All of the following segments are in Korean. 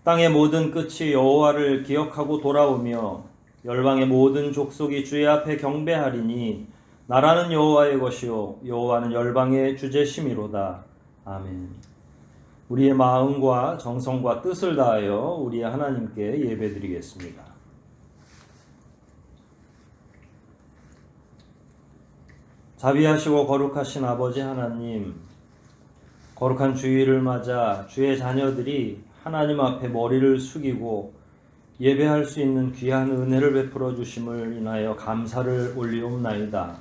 땅의 모든 끝이 여호와를 기억하고 돌아오며 열방의 모든 족속이 주의 앞에 경배하리니 나라는 여호와의 것이요 여호와는 열방의 주제심이로다. 아멘. 우리의 마음과 정성과 뜻을 다하여 우리의 하나님께 예배드리겠습니다. 자비하시고 거룩하신 아버지 하나님, 거룩한 주일을 맞아 주의 자녀들이 하나님 앞에 머리를 숙이고 예배할 수 있는 귀한 은혜를 베풀어 주심을 인하여 감사를 올리옵나이다.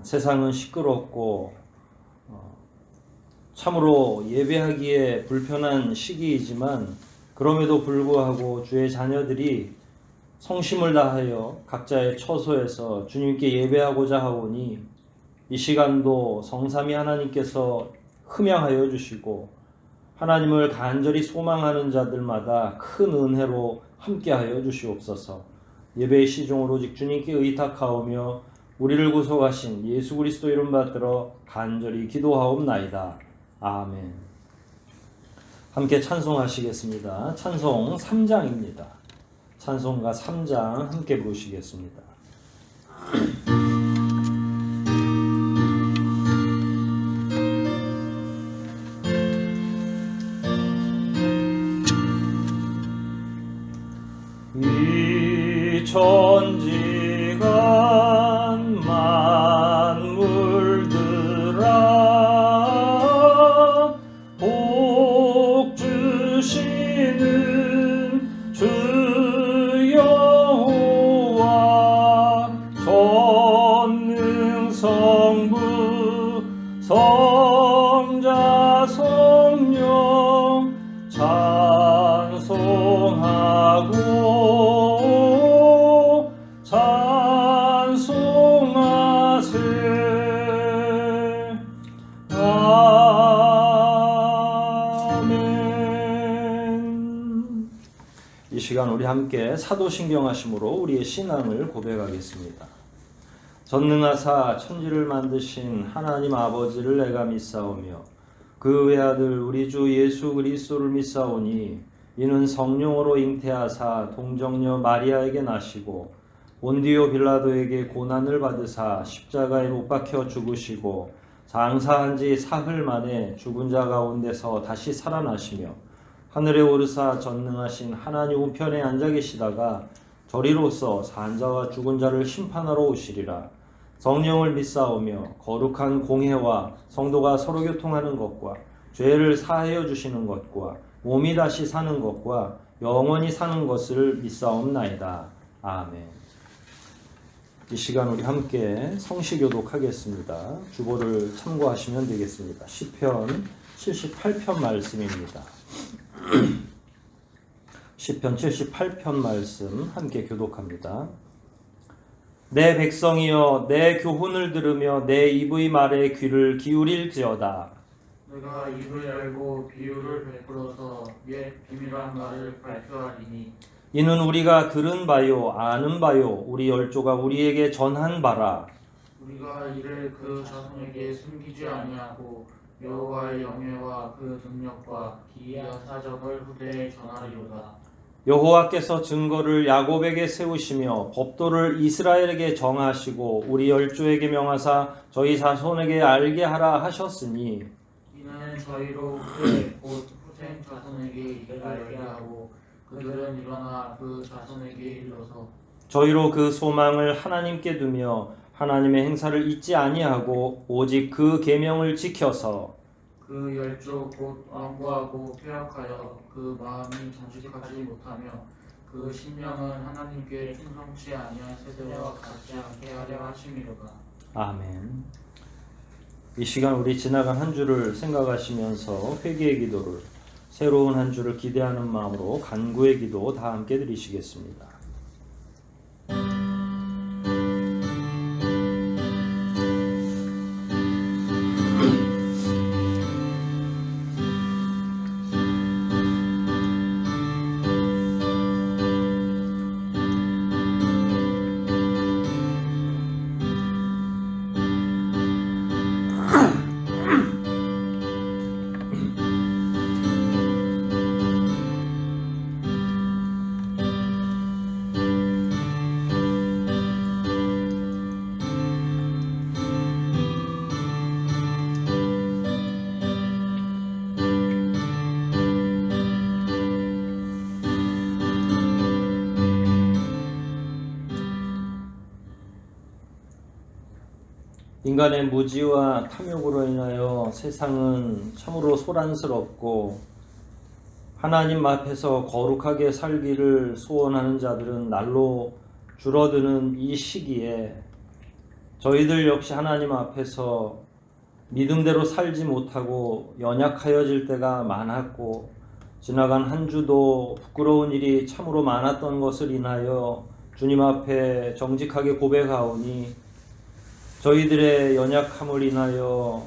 세상은 시끄럽고 참으로 예배하기에 불편한 시기이지만 그럼에도 불구하고 주의 자녀들이 성심을 다하여 각자의 처소에서 주님께 예배하고자 하오니 이 시간도 성삼위 하나님께서 흠양하여 주시고 하나님을 간절히 소망하는 자들마다 큰 은혜로 함께하여 주시옵소서. 예배의 시종을 오직 주님께 의탁하오며 우리를 구속하신 예수 그리스도 이름 받들어 간절히 기도하옵나이다. 아멘. 함께 찬송하시겠습니다. 찬송 3장입니다. 찬송가 3장 함께 부르시겠습니다. 이 천지간 만물들아 복 주시는 주 여호와 전능성부 성자 성령 찬송하고 찬송하세. 아멘. 이 시간 우리 함께 사도신경하심으로 우리의 신앙을 고백하겠습니다. 전능하사 천지를 만드신 하나님 아버지를 내가 믿사오며 그 외아들 우리 주 예수 그리스도를 믿사오니 이는 성령으로 잉태하사 동정녀 마리아에게 나시고 본디오 빌라도에게 고난을 받으사 십자가에 못 박혀 죽으시고 장사한 지 사흘 만에 죽은 자 가운데서 다시 살아나시며 하늘에 오르사 전능하신 하나님 우편에 앉아 계시다가 저리로서 산자와 죽은 자를 심판하러 오시리라. 성령을 믿사오며 거룩한 공회와 성도가 서로 교통하는 것과 죄를 사하여 주시는 것과 몸이 다시 사는 것과 영원히 사는 것을 믿사옵나이다. 아멘. 이 시간 우리 함께 성시교독하겠습니다. 주보를 참고하시면 되겠습니다. 시편 78편 말씀입니다. 시편 78편 말씀 함께 교독합니다. 내 백성이여 내 교훈을 들으며 내 입의 말에 귀를 기울일지어다. 내가 입을 열고 비유를 베풀어서 옛 비밀한 말을 발표하리니 이는 우리가 들은 바요 아는 바요 우리 열조가 우리에게 전한 바라. 우리가 이를 그 자손에게 숨기지 아니하고 여호와의 영예와 그 능력과 기이한 사적을 후대에 전하리로다. 여호와께서 증거를 야곱에게 세우시며 법도를 이스라엘에게 정하시고 우리 열조에게 명하사 저희 자손에게 알게 하라 하셨으니 이는 저희로 후대 곧 후생 자손에게 이를 알게 하고 그들은 일어나 그 자손에게 이르러서 저희로 그 소망을 하나님께 두며 하나님의 행사를 잊지 아니하고 오직 그 계명을 지켜서 그 열조 곧 완고하고 폐역하여 그 마음이 정직하지 못하며 그 심령은 하나님께 충성치 아니한 세대와 같지 않게 하려 하심이로다. 아멘. 이 시간 우리 지나간 한 주를 생각하시면서 회개의 기도를 새로운 한 주를 기대하는 마음으로 간구의 기도 다 함께 드리시겠습니다. 인간의 무지와 탐욕으로 인하여 세상은 참으로 소란스럽고 하나님 앞에서 거룩하게 살기를 소원하는 자들은 날로 줄어드는 이 시기에 저희들 역시 하나님 앞에서 믿음대로 살지 못하고 연약하여질 때가 많았고 지나간 한 주도 부끄러운 일이 참으로 많았던 것을 인하여 주님 앞에 정직하게 고백하오니 저희들의 연약함을 인하여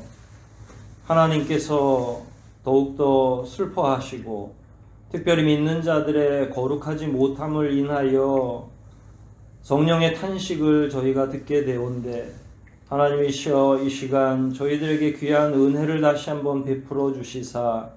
하나님께서 더욱더 슬퍼하시고 특별히 믿는 자들의 거룩하지 못함을 인하여 성령의 탄식을 저희가 듣게 되온데 하나님이시여 이 시간 저희들에게 귀한 은혜를 다시 한번 베풀어 주시사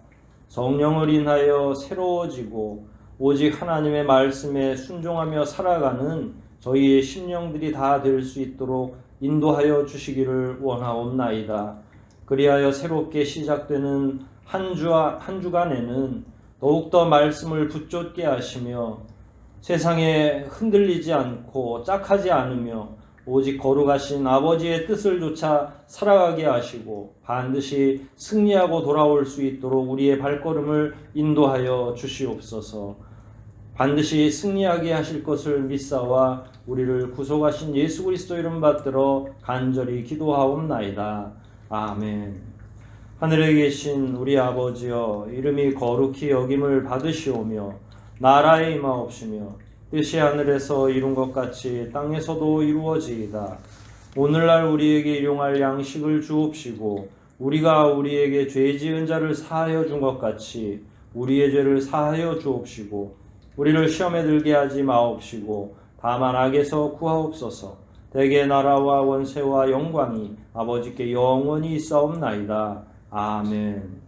성령을 인하여 새로워지고 오직 하나님의 말씀에 순종하며 살아가는 저희의 심령들이 다 될 수 있도록 인도하여 주시기를 원하옵나이다. 그리하여 새롭게 시작되는 한 주간에는 더욱더 말씀을 붙잡게 하시며 세상에 흔들리지 않고 짝하지 않으며 오직 거룩하신 아버지의 뜻을 좇아 살아가게 하시고 반드시 승리하고 돌아올 수 있도록 우리의 발걸음을 인도하여 주시옵소서. 반드시 승리하게 하실 것을 믿사와 우리를 구속하신 예수 그리스도 이름 받들어 간절히 기도하옵나이다. 아멘. 하늘에 계신 우리 아버지여, 이름이 거룩히 여김을 받으시오며 나라에 임하옵시며 뜻이 하늘에서 이룬 것 같이 땅에서도 이루어지이다. 오늘날 우리에게 일용할 양식을 주옵시고 우리가 우리에게 죄 지은 자를 사하여 준 것 같이 우리의 죄를 사하여 주옵시고 우리를 시험에 들게 하지 마옵시고 다만 악에서 구하옵소서. 대개 나라와 원세와 영광이 아버지께 영원히 있사옵나이다. 아멘.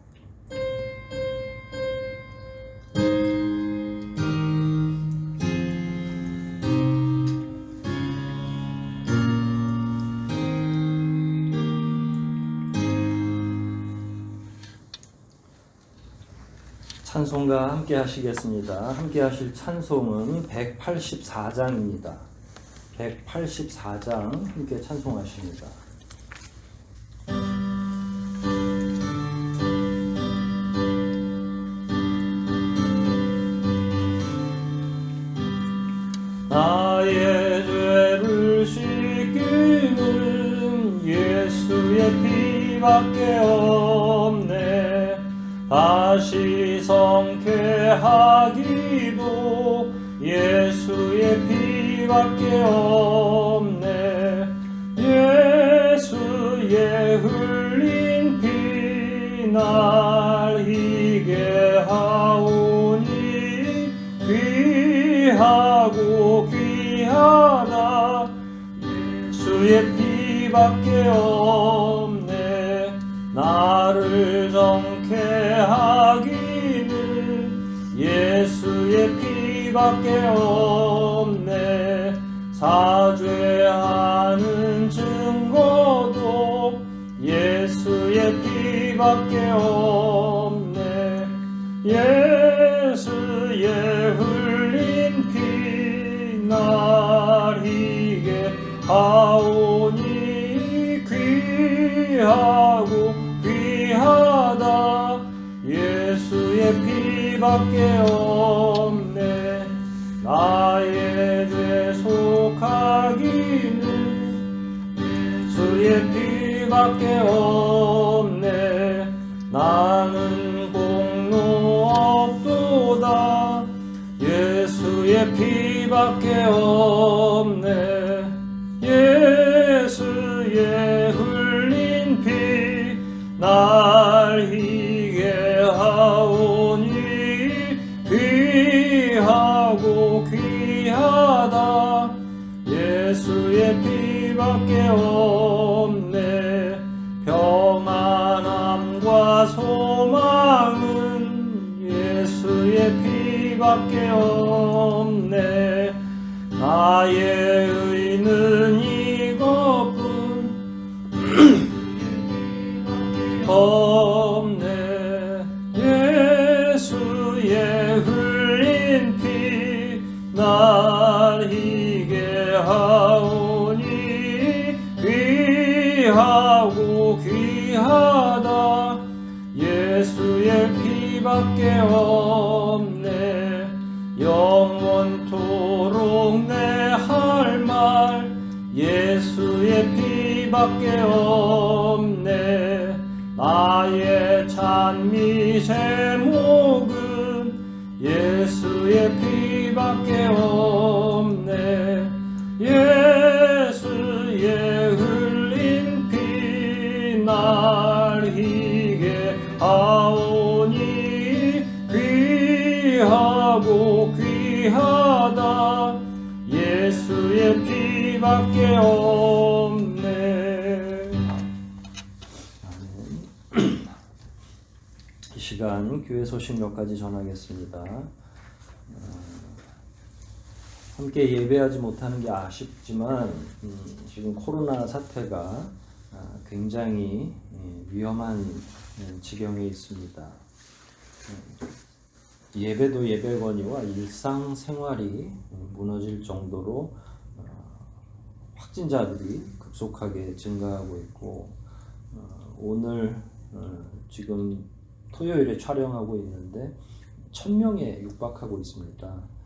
찬송가 함께 하시겠습니다. 함께 하실 찬송은 184장입니다. 184장 함께 찬송하십니다. 나의 죄를 씻기는 예수의 피밖에 없네. 다시 성쾌하기도 예수의 피밖에 없네. 예수의 흘린 피 날 희게 하오니 귀하고 귀하다. 예수의 피밖에 없네. 나를 정케 하기는 예수의 피밖에 없네. 사죄하는 증거도 예수의 피밖에 없네. 예수의 흘린 피 날 희게 하오니 귀하고 귀하다. 예수의 피밖에 없네. 나의 죄 속하기는 예수의 피밖에 없네. 나는 공로 없도다. 예수의 피밖에 없네. 예수의 흘린 피 날 희게 하오니 귀하고 귀하다. 예수의 피밖에 없네. 평안함과 소망은 예수의 피밖에 없네. 나의 의는 이것뿐 없네. 예수의 흘린 피 날 희게 하오니 귀하 귀하고 귀하다. 예수의 피밖에 없네. 영원토록 내 할 말 예수의 피밖에 없네. 나의 찬미 제목은 예수의 피밖에 없네. 예수의 흘린 피 날 희게 하오니 귀하고 귀하다. 예수의 피밖에 없네. 아멘. 이 시간 교회 소식 몇 가지 전하겠습니다. 함께 예배하지 못하는 게 아쉽지만 지금 코로나 사태가 굉장히 위험한 지경에 있습니다. 예배도 예배거니와 일상생활이 무너질 정도로 확진자들이 급속하게 증가하고 있고, 오늘 지금 토요일에 촬영하고 있는데 1000명에 육박하고 있습니다.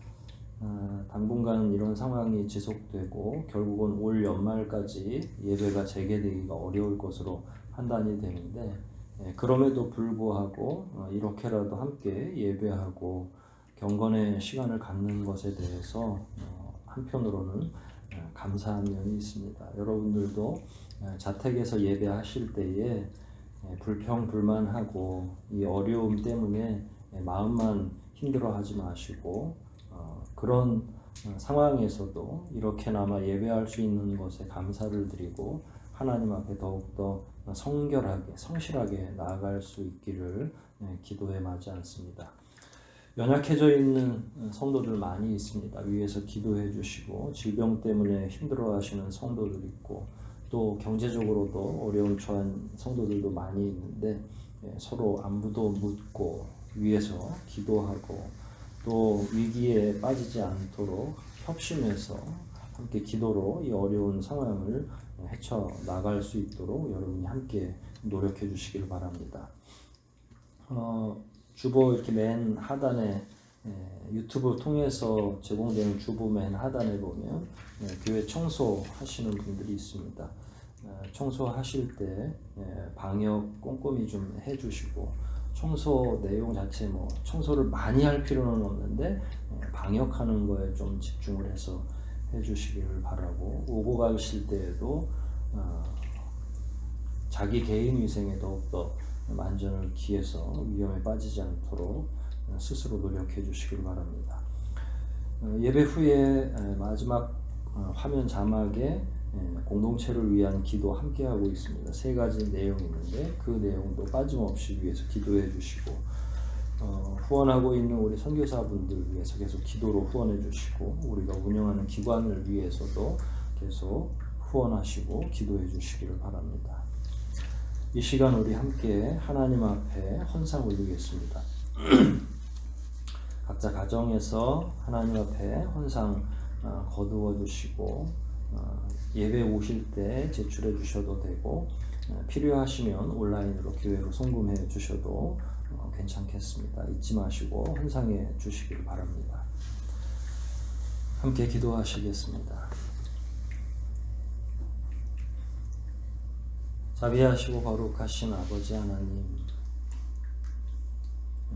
당분간 이런 상황이 지속되고 결국은 올 연말까지 예배가 재개되기가 어려울 것으로 판단이 되는데, 그럼에도 불구하고 이렇게라도 함께 예배하고 경건의 시간을 갖는 것에 대해서 한편으로는 감사한 면이 있습니다. 여러분들도 자택에서 예배하실 때에 불평불만하고 이 어려움 때문에 마음만 힘들어하지 마시고, 그런 상황에서도 이렇게나마 예배할 수 있는 것에 감사를 드리고 하나님 앞에 더욱더 성결하게 성실하게 나아갈 수 있기를 기도해 마지 않습니다. 연약해져 있는 성도들 많이 있습니다. 위에서 기도해 주시고, 질병 때문에 힘들어 하시는 성도들 있고, 또 경제적으로도 어려움 처한 성도들도 많이 있는데, 서로 안부도 묻고 위에서 기도하고 또 위기에 빠지지 않도록 협심해서 함께 기도로 이 어려운 상황을 헤쳐나갈 수 있도록 여러분이 함께 노력해 주시길 바랍니다. 주보 이렇게 맨 하단에 유튜브 통해서 제공되는 주보 맨 하단에 보면 교회 청소하시는 분들이 있습니다. 청소하실 때 방역 꼼꼼히 좀 해주시고, 청소 내용 자체 청소를 많이 할 필요는 없는데 방역하는 거에 좀 집중을 해서 해주시기를 바라고, 오고 가실 때에도 자기 개인 위생에 더욱더 만전을 기해서 위험에 빠지지 않도록 스스로 노력해 주시길 바랍니다. 예배 후에 마지막 화면 자막에 공동체를 위한 기도 함께 하고 있습니다. 3가지 내용이 있는데 그 내용도 빠짐없이 위해서 기도해 주시고, 후원하고 있는 우리 선교사분들 위해서 계속 기도로 후원해 주시고, 우리가 운영하는 기관을 위해서도 계속 후원하시고 기도해 주시기를 바랍니다. 이 시간 우리 함께 하나님 앞에 헌상 올리겠습니다. 각자 가정에서 하나님 앞에 헌상 거두어 주시고, 예배 오실 때 제출해 주셔도 되고, 필요하시면 온라인으로 교회로 송금해 주셔도 괜찮겠습니다. 잊지 마시고 헌상해 주시길 바랍니다. 함께 기도하시겠습니다. 자비하시고 거룩하신 아버지 하나님,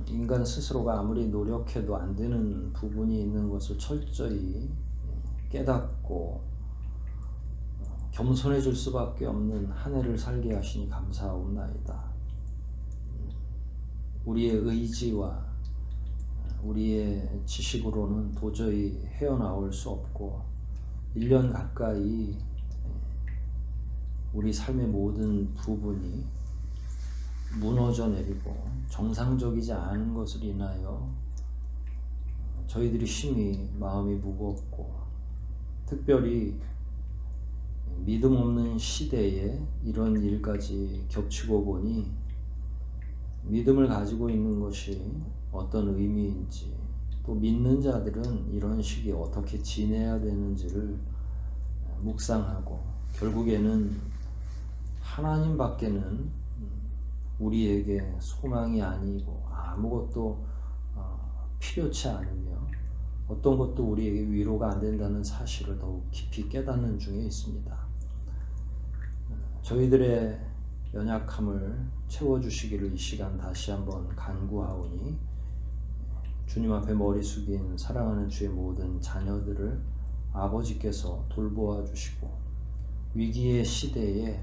인간 스스로가 아무리 노력해도 안 되는 부분이 있는 것을 철저히 깨닫고 겸손해질 수밖에 없는 한 해를 살게 하시니 감사하옵나이다. 우리의 의지와 우리의 지식으로는 도저히 헤어나올 수 없고, 1년 가까이 우리 삶의 모든 부분이 무너져 내리고 정상적이지 않은 것을 인하여 저희들이 심히 마음이 무겁고, 특별히 믿음 없는 시대에 이런 일까지 겹치고 보니 믿음을 가지고 있는 것이 어떤 의미인지, 또 믿는 자들은 이런 시기에 어떻게 지내야 되는지를 묵상하고, 결국에는 하나님밖에는 우리에게 소망이 아니고 아무것도 필요치 않으며 어떤 것도 우리에게 위로가 안 된다는 사실을 더욱 깊이 깨닫는 중에 있습니다. 저희들의 연약함을 채워주시기를 이 시간 다시 한번 간구하오니 주님 앞에 머리 숙인 사랑하는 주의 모든 자녀들을 아버지께서 돌보아 주시고 위기의 시대에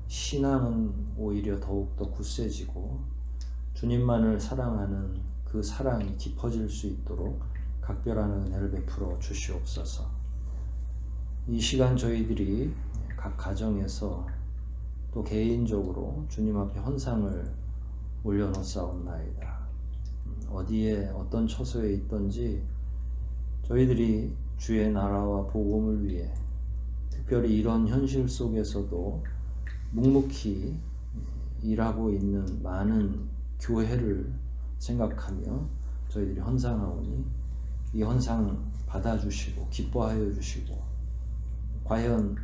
신앙은 오히려 더욱더 굳세지고 주님만을 사랑하는 그 사랑이 깊어질 수 있도록 각별한 은혜를 베풀어 주시옵소서. 이 시간 저희들이 각 가정에서 또 개인적으로 주님 앞에 헌상을 올려놓사옵나이다. 어디에 어떤 처소에 있든지 저희들이 주의 나라와 복음을 위해 특별히 이런 현실 속에서도 묵묵히 일하고 있는 많은 교회를 생각하며 저희들이 헌상하오니 이 헌상 받아주시고 기뻐하여 주시고 과연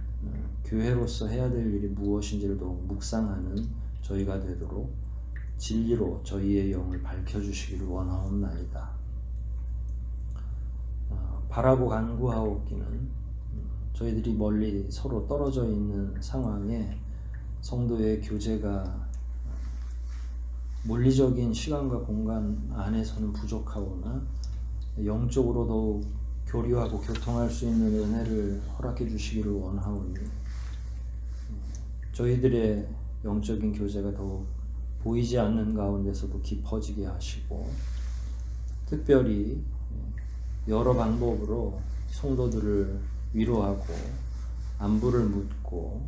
교회로서 해야 될 일이 무엇인지를 더욱 묵상하는 저희가 되도록 진리로 저희의 영을 밝혀주시기를 원하옵나이다. 바라고 간구하옵기는 저희들이 멀리 서로 떨어져 있는 상황에 성도의 교제가 물리적인 시간과 공간 안에서는 부족하오나 영적으로 더욱 교류하고 교통할 수 있는 은혜를 허락해 주시기를 원하오니 저희들의 영적인 교제가 더욱 보이지 않는 가운데서도 깊어지게 하시고 특별히 여러 방법으로 성도들을 위로하고 안부를 묻고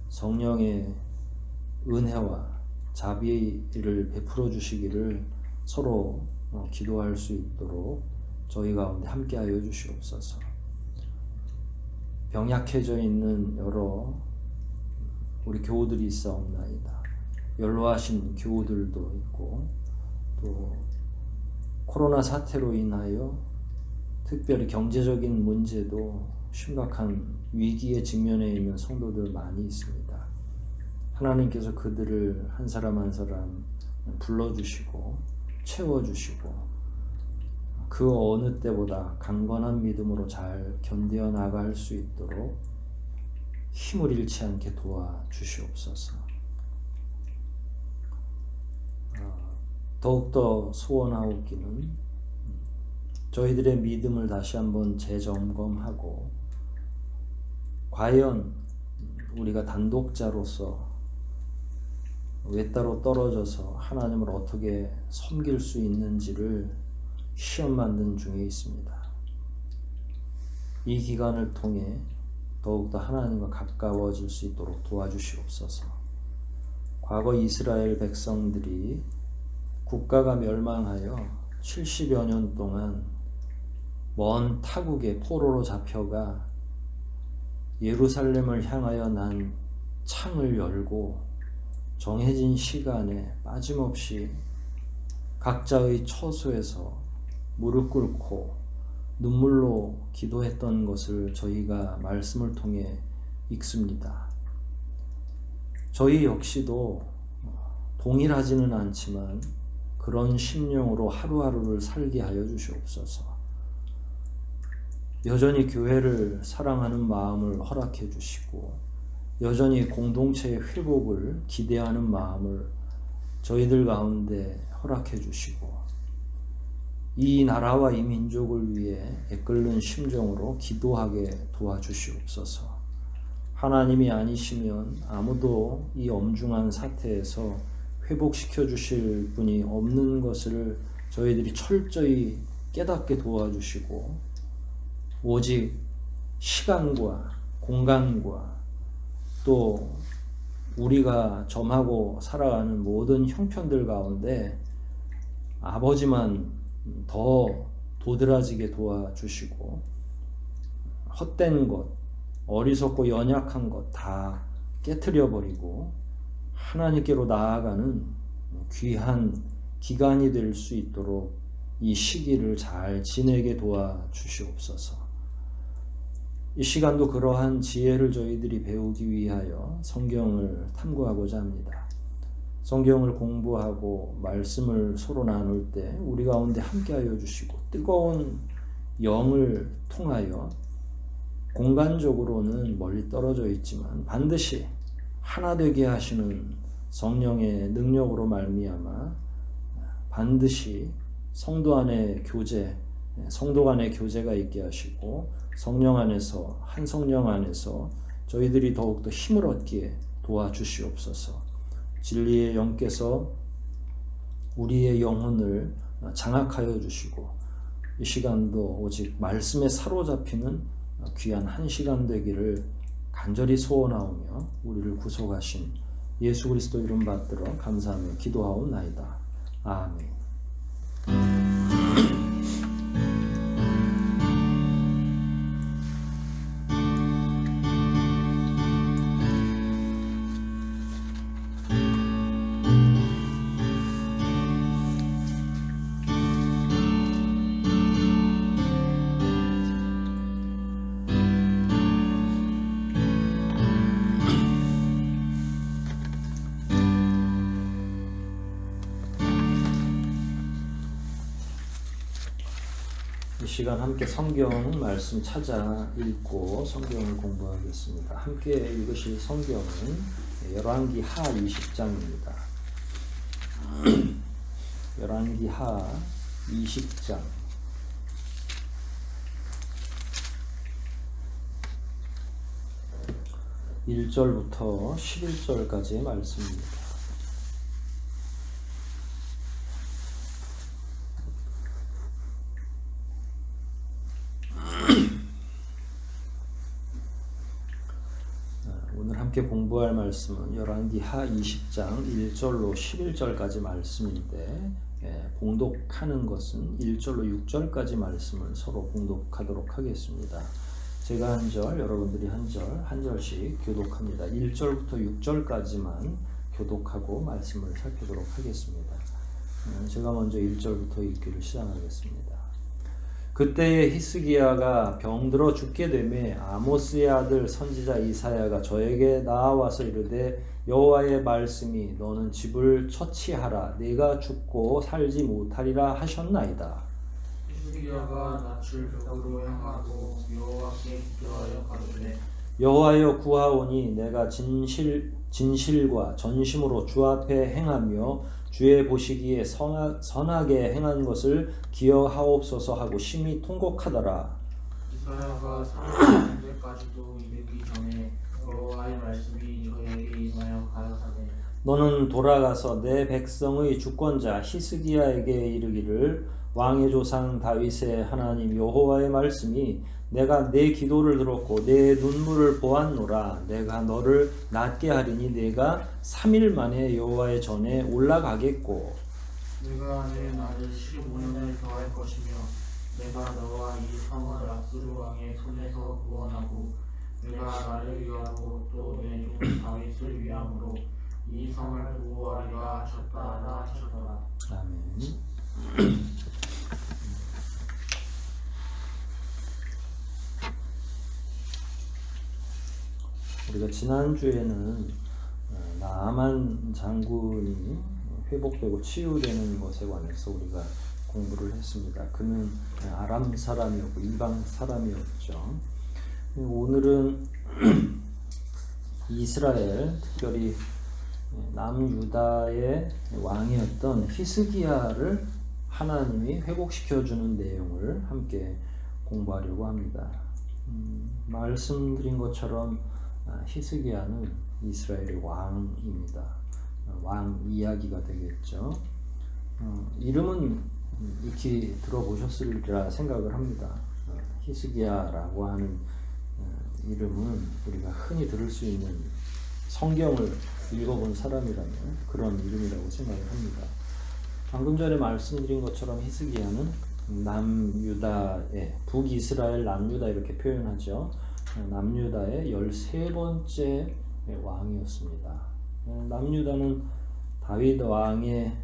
성령의 은혜와 자비를 베풀어 주시기를 서로 기도할 수 있도록 저희 가운데 함께하여 주시옵소서. 병약해져 있는 여러 우리 교우들이 있사옵나이다. 연로하신 교우들도 있고 또 코로나 사태로 인하여 특별히 경제적인 문제도 심각한 위기에 직면해 있는 성도들 많이 있습니다. 하나님께서 그들을 한 사람 한 사람 불러주시고 채워주시고 그 어느 때보다 강건한 믿음으로 잘 견뎌 나갈 수 있도록 힘을 잃지 않게 도와주시옵소서. 더욱더 소원하옵기는 저희들의 믿음을 다시 한번 재점검하고 과연 우리가 단독자로서 외따로 떨어져서 하나님을 어떻게 섬길 수 있는지를 시험 만든 중에 있습니다. 이 기간을 통해 더욱더 하나님과 가까워질 수 있도록 도와주시옵소서. 과거 이스라엘 백성들이 국가가 멸망하여 70여 년 동안 먼 타국의 포로로 잡혀가 예루살렘을 향하여 난 창을 열고 정해진 시간에 빠짐없이 각자의 처소에서 무릎 꿇고 눈물로 기도했던 것을 저희가 말씀을 통해 읽습니다. 저희 역시도 동일하지는 않지만 그런 심령으로 하루하루를 살게 하여 주시옵소서. 여전히 교회를 사랑하는 마음을 허락해 주시고 여전히 공동체의 회복을 기대하는 마음을 저희들 가운데 허락해 주시고 이 나라와 이 민족을 위해 애끓는 심정으로 기도하게 도와주시옵소서. 하나님이 아니시면 아무도 이 엄중한 사태에서 회복시켜 주실 분이 없는 것을 저희들이 철저히 깨닫게 도와주시고 오직 시간과 공간과 또 우리가 점하고 살아가는 모든 형편들 가운데 아버지만 더 도드라지게 도와주시고 헛된 것, 어리석고 연약한 것 다 깨트려 버리고 하나님께로 나아가는 귀한 기간이 될 수 있도록 이 시기를 잘 지내게 도와주시옵소서. 이 시간도 그러한 지혜를 저희들이 배우기 위하여 성경을 탐구하고자 합니다. 성경을 공부하고 말씀을 서로 나눌 때 우리 가운데 함께하여 주시고 뜨거운 영을 통하여 공간적으로는 멀리 떨어져 있지만 반드시 하나 되게 하시는 성령의 능력으로 말미암아 반드시 성도 간의 교제가 있게 하시고 성령 안에서 한 성령 안에서 저희들이 더욱더 힘을 얻기에 도와주시옵소서. 진리의 영께서 우리의 영혼을 장악하여 주시고 이 시간도 오직 말씀에 사로잡히는 귀한 한 시간 되기를 간절히 소원하오며 우리를 구속하신 예수 그리스도 이름 받들어 감사하며 기도하옵나이다. 아멘. 이 시간 함께 성경 말씀 찾아 읽고 성경을 공부하겠습니다. 함께 읽으실 성경은 열왕기 하 20장입니다. 열왕기 하 20장 1절부터 11절까지의 말씀입니다. 오늘 함께 공부할 말씀은 열왕기 하 20장 1절로 11절까지 말씀인데 봉독하는 것은 1절로 6절까지 말씀을 서로 봉독하도록 하겠습니다. 제가 한 절, 여러분들이 한 절, 한 절씩 교독합니다. 1절부터 6절까지만 교독하고 말씀을 살피도록 하겠습니다. 제가 먼저 1절부터 읽기를 시작하겠습니다. 그때에 히스기야가 병들어 죽게 되매 아모스의 아들 선지자 이사야가 저에게 나와서 이르되 여호와의 말씀이 너는 집을 처치하라 내가 죽고 살지 못하리라 하셨나이다. 히스기야가 낯을 벽으로 향하고 여호와께 기도하여 가로되 여호와여 구하오니 내가 진실과 전심으로 주 앞에 행하며 주의 보시기에 선하게 행한 것을 기억하옵소서 하고 심히 통곡하더라. 이사야가 30년대까지도 이르기 전에 여호와의 말씀이 저에게 임하여 가라사대 너는 돌아가서 내 백성의 주권자 히스기야에게 이르기를 왕의 조상 다윗의 하나님 여호와의 말씀이 내가 내 기도를 들었고 내 눈물을 보았노라. 내가 너를 낫게 하리니 내가 3일 만에 여호와의 전에 올라가겠고 내가 내 날을 15년을 더할 것이며 내가 너와 이 성을 아수르 왕의 손에서 구원하고 내가 나를 위하고 또 내 종 다윗을 위함으로 이 성을 보호하리라 하셨더라. 아멘. 우리가 지난주에는 나아만 장군이 회복되고 치유되는 것에 관해서 우리가 공부를 했습니다. 그는 아람 사람이었고 이방 사람이었죠. 오늘은 이스라엘, 특별히 남유다의 왕이었던 히스기야를 하나님이 회복시켜주는 내용을 함께 공부하려고 합니다. 말씀드린 것처럼 히스기야는 이스라엘의 왕입니다. 왕 이야기가 되겠죠. 이름은 익히 들어보셨으리라 생각을 합니다. 히스기야라고 하는 이름은 우리가 흔히 들을 수 있는 성경을 읽어본 사람이라면 그런 이름이라고 생각을 합니다. 방금 전에 말씀드린 것처럼 히스기야는 남유다의 북이스라엘 남유다 이렇게 표현하죠. 남유다의 13번째 왕이었습니다. 남유다는 다윗 왕의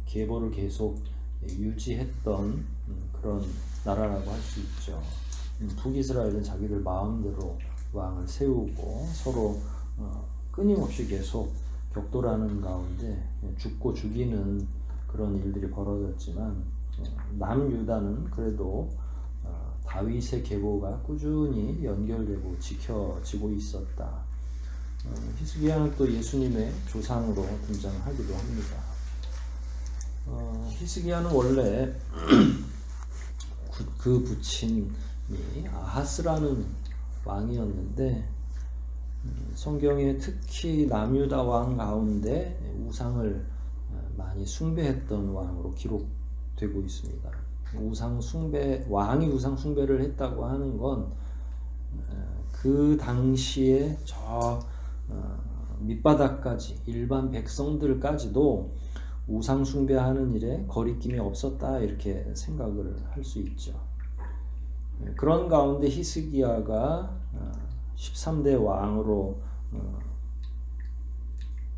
계보를 계속 유지했던 그런 나라라고 할 수 있죠. 북이스라엘은 자기들 마음대로 왕을 세우고 서로 끊임없이 계속 격돌하는 가운데 죽고 죽이는 그런 일들이 벌어졌지만 남유다는 그래도 다윗의 계보가 꾸준히 연결되고 지켜지고 있었다. 히스기야는 또 예수님의 조상으로 등장하기도 합니다. 히스기야는 원래 그 부친이 아하스라는 왕이었는데 성경에 특히 남유다 왕 가운데 우상을 많이 숭배했던 왕으로 기록되고 있습니다. 왕이 우상 숭배를 했다고 하는 건 그 당시에 저 밑바닥까지 일반 백성들까지도 우상 숭배하는 일에 거리낌이 없었다 이렇게 생각을 할 수 있죠. 그런 가운데 히스기야가 13대 왕으로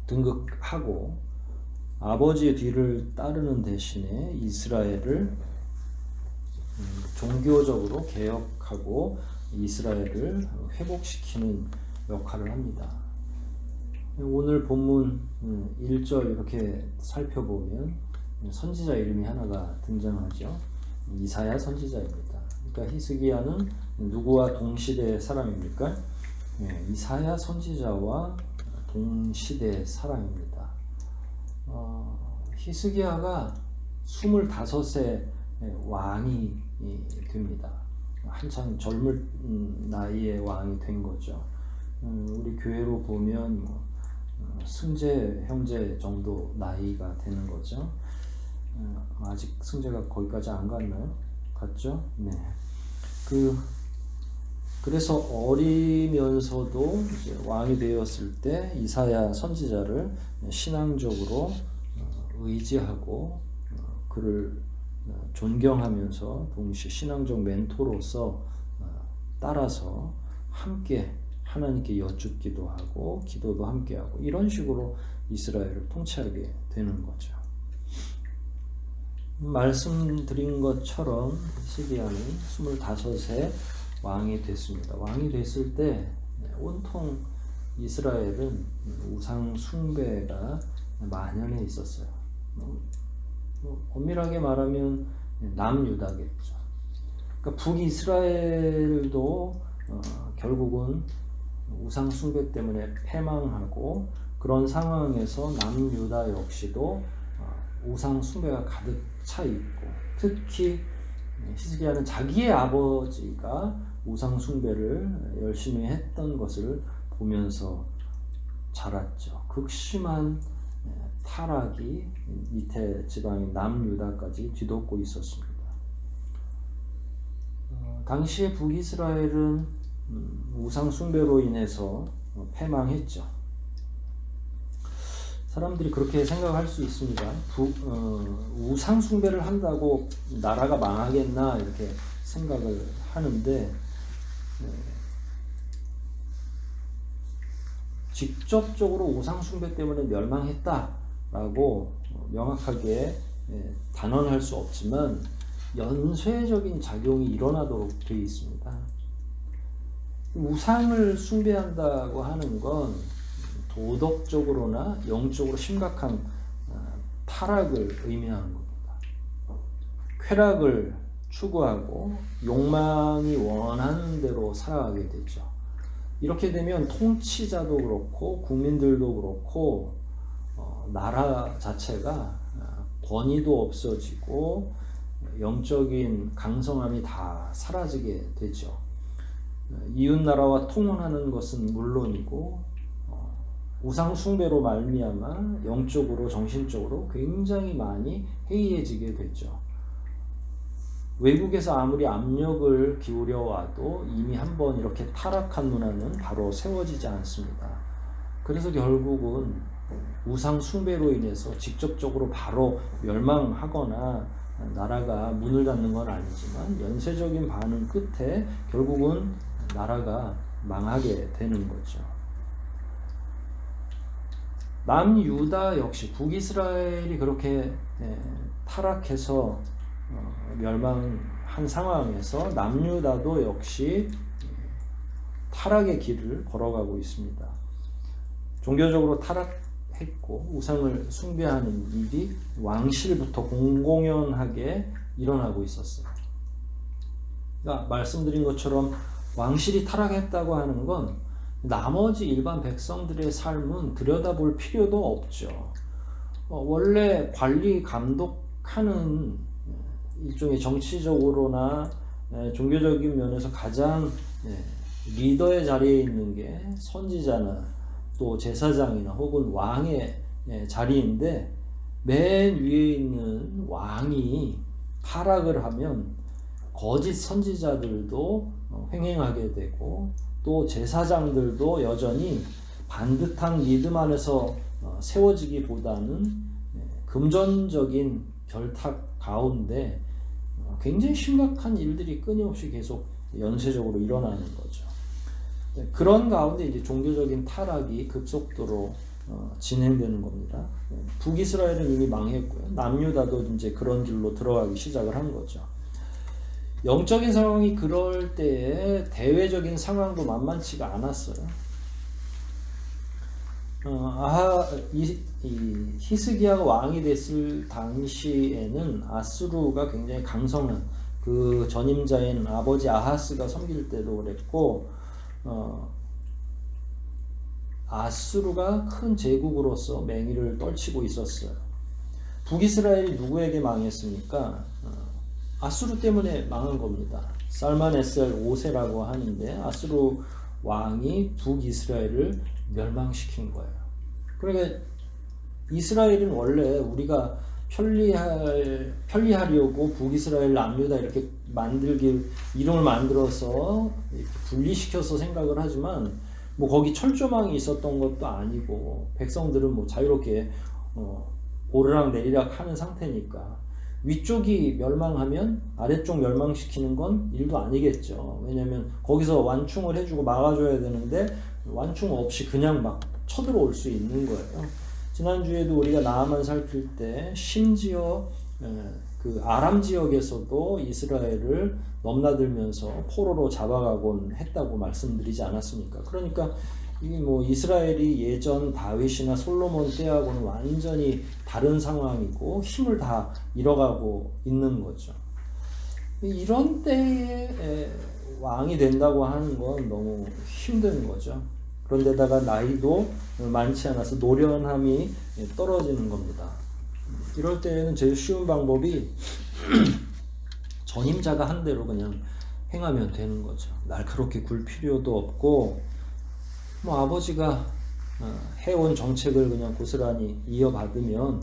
등극하고 아버지의 뒤를 따르는 대신에 이스라엘을 종교적으로 개혁하고 이스라엘을 회복시키는 역할을 합니다. 오늘 본문 1절 이렇게 살펴보면 선지자 이름이 하나가 등장하죠. 이사야 선지자입니다. 그러니까 히스기야는 누구와 동시대 사람입니까? 이사야 선지자와 동시대 사람입니다. 히스기야가 25세 왕이 됩니다. 한창 젊은 나이에 왕이 된 거죠. 우리 교회로 보면 승재 형제 정도 나이가 되는 거죠. 아직 승재가 거기까지 안 갔나요? 갔죠? 네. 그래서 어리면서도 이제 왕이 되었을 때 이사야 선지자를 신앙적으로 의지하고 그를 존경하면서 동시에 신앙적 멘토로서 따라서 함께 하나님께 여쭙기도 하고 기도도 함께 하고 이런 식으로 이스라엘을 통치하게 되는 거죠. 말씀드린 것처럼 히스기야는 25세 왕이 됐습니다. 왕이 됐을 때 온통 이스라엘은 우상 숭배가 만연해 있었어요. 엄밀하게 말하면 남유다겠죠. 그러니까 북이스라엘도 결국은 우상 숭배 때문에 패망하고 그런 상황에서 남유다 역시도 우상 숭배가 가득 차 있고 특히 히스기야는 자기의 아버지가 우상 숭배를 열심히 했던 것을 보면서 자랐죠. 극심한 타락이 밑에 지방인 남유다까지 뒤덮고 있었습니다. 당시에 북이스라엘은 우상 숭배로 인해서 패망했죠. 사람들이 그렇게 생각할 수 있습니다. 우상 숭배를 한다고 나라가 망하겠나 이렇게 생각을 하는데 직접적으로 우상 숭배 때문에 멸망했다라고 명확하게 단언할 수 없지만 연쇄적인 작용이 일어나도록 되어 있습니다. 우상을 숭배한다고 하는 건 도덕적으로나 영적으로 심각한 타락을 의미하는 겁니다. 쾌락을 추구하고 욕망이 원하는 대로 살아가게 되죠. 이렇게 되면 통치자도 그렇고 국민들도 그렇고 나라 자체가 권위도 없어지고 영적인 강성함이 다 사라지게 되죠. 이웃나라와 통혼하는 것은 물론이고 우상 숭배로 말미암아 영적으로 정신적으로 굉장히 많이 해이해지게 되죠. 외국에서 아무리 압력을 기울여 와도 이미 한번 이렇게 타락한 문화는 바로 세워지지 않습니다. 그래서 결국은 우상 숭배로 인해서 직접적으로 바로 멸망하거나 나라가 문을 닫는 건 아니지만 연쇄적인 반응 끝에 결국은 나라가 망하게 되는 거죠. 남유다 역시 북이스라엘이 그렇게 타락해서 멸망한 한 상황에서 남유다도 역시 타락의 길을 걸어가고 있습니다. 종교적으로 타락했고 우상을 숭배하는 일이 왕실부터 공공연하게 일어나고 있었어요. 그러니까 말씀드린 것처럼 왕실이 타락했다고 하는 건 나머지 일반 백성들의 삶은 들여다볼 필요도 없죠. 원래 관리 감독하는 일종의 정치적으로나 종교적인 면에서 가장 리더의 자리에 있는 게 선지자나 또 제사장이나 혹은 왕의 자리인데, 맨 위에 있는 왕이 타락을 하면 거짓 선지자들도 횡행하게 되고 또 제사장들도 여전히 반듯한 리듬 안에서 세워지기보다는 금전적인 결탁 가운데 굉장히 심각한 일들이 끊임없이 계속 연쇄적으로 일어나는 거죠. 그런 가운데 이제 종교적인 타락이 급속도로 진행되는 겁니다. 북이스라엘은 이미 망했고요. 남유다도 이제 그런 길로 들어가기 시작을 한 거죠. 영적인 상황이 그럴 때에 대외적인 상황도 만만치가 않았어요. 히스기야가 왕이 됐을 당시에는 아수르가 굉장히 강성한, 그 전임자인 아버지 아하스가 섬길 때도 그랬고, 아수르가 큰 제국으로서 맹위를 떨치고 있었어요. 북이스라엘이 누구에게 망했습니까? 아수르 때문에 망한 겁니다. 살마네셀 5세라고 하는데 아수르 왕이 북이스라엘을 멸망시킨 거예요. 그러니까 이스라엘은 원래 우리가 편리하려고 북이스라엘, 남유다 이렇게 이름을 만들어서 이렇게 분리시켜서 생각을 하지만, 뭐 거기 철조망이 있었던 것도 아니고 백성들은 뭐 자유롭게 오르락 내리락 하는 상태니까 위쪽이 멸망하면 아래쪽 멸망시키는 건 일도 아니겠죠. 왜냐면 거기서 완충을 해주고 막아줘야 되는데 완충 없이 그냥 막 쳐들어올 수 있는 거예요. 지난주에도 우리가 나아만 살필 때 심지어 그 아람 지역에서도 이스라엘을 넘나들면서 포로로 잡아가곤 했다고 말씀드리지 않았습니까? 그러니까 이게 뭐 이스라엘이 예전 다윗이나 솔로몬 때하고는 완전히 다른 상황이고 힘을 다 잃어가고 있는 거죠. 이런 때에 왕이 된다고 하는 건 너무 힘든 거죠. 그런데다가 나이도 많지 않아서 노련함이 떨어지는 겁니다. 이럴 때는 제일 쉬운 방법이 전임자가 한 대로 그냥 행하면 되는 거죠. 날카롭게 굴 필요도 없고, 뭐 아버지가 해온 정책을 그냥 고스란히 이어받으면,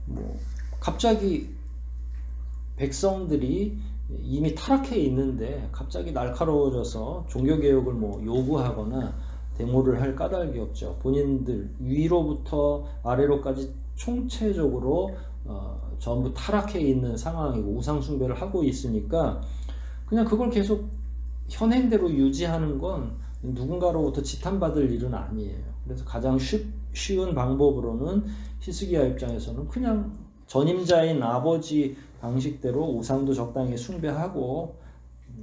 뭐 갑자기 백성들이 이미 타락해 있는데 갑자기 날카로워져서 종교개혁을 뭐 요구하거나 데모를 할 까닭이 없죠. 본인들 위로부터 아래로까지 총체적으로 전부 타락해 있는 상황이고 우상 숭배를 하고 있으니까 그냥 그걸 계속 현행대로 유지하는 건 누군가로부터 지탄받을 일은 아니에요. 그래서 가장 쉬운 방법으로는 히스기야 입장에서는 그냥 전임자인 아버지 방식대로 우상도 적당히 숭배하고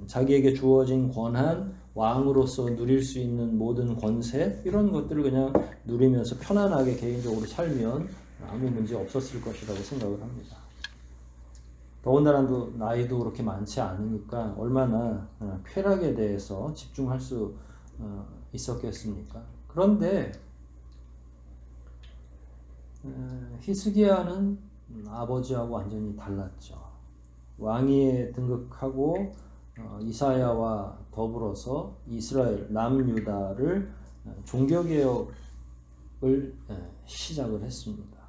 자기에게 주어진 권한, 왕으로서 누릴 수 있는 모든 권세, 이런 것들을 그냥 누리면서 편안하게 개인적으로 살면 아무 문제 없었을 것이라고 생각을 합니다. 더군다나 나이도 그렇게 많지 않으니까 얼마나 쾌락에 대해서 집중할 수 있었겠습니까? 그런데 히스기야는 아버지하고 완전히 달랐죠. 왕위에 등극하고 이사야와 더불어서 이스라엘 남유다를 종교개혁을 시작을 했습니다.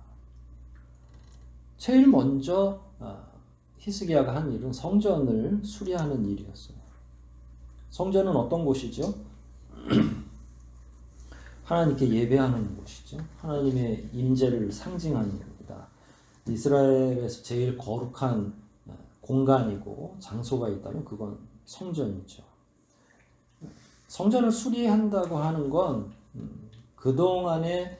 제일 먼저 히스기야가 한 일은 성전을 수리하는 일이었어요. 성전은 어떤 곳이죠? 하나님께 예배하는 곳이죠. 하나님의 임재를 상징하는 겁니다. 이스라엘에서 제일 거룩한 공간이고 장소가 있다면 그건 성전이죠. 성전을 수리한다고 하는 건 그동안의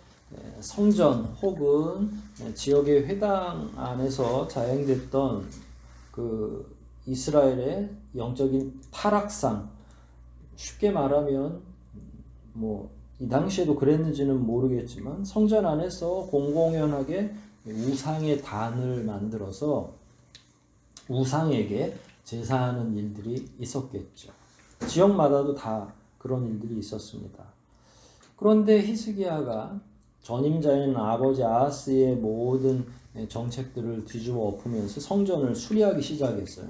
성전 혹은 지역의 회당 안에서 자행됐던 그 이스라엘의 영적인 타락상, 쉽게 말하면 이 당시에도 그랬는지는 모르겠지만 성전 안에서 공공연하게 우상의 단을 만들어서 우상에게 제사하는 일들이 있었겠죠. 지역마다도 다 그런 일들이 있었습니다. 그런데 히스기야가 전임자인 아버지 아하스의 모든 정책들을 뒤집어 엎으면서 성전을 수리하기 시작했어요.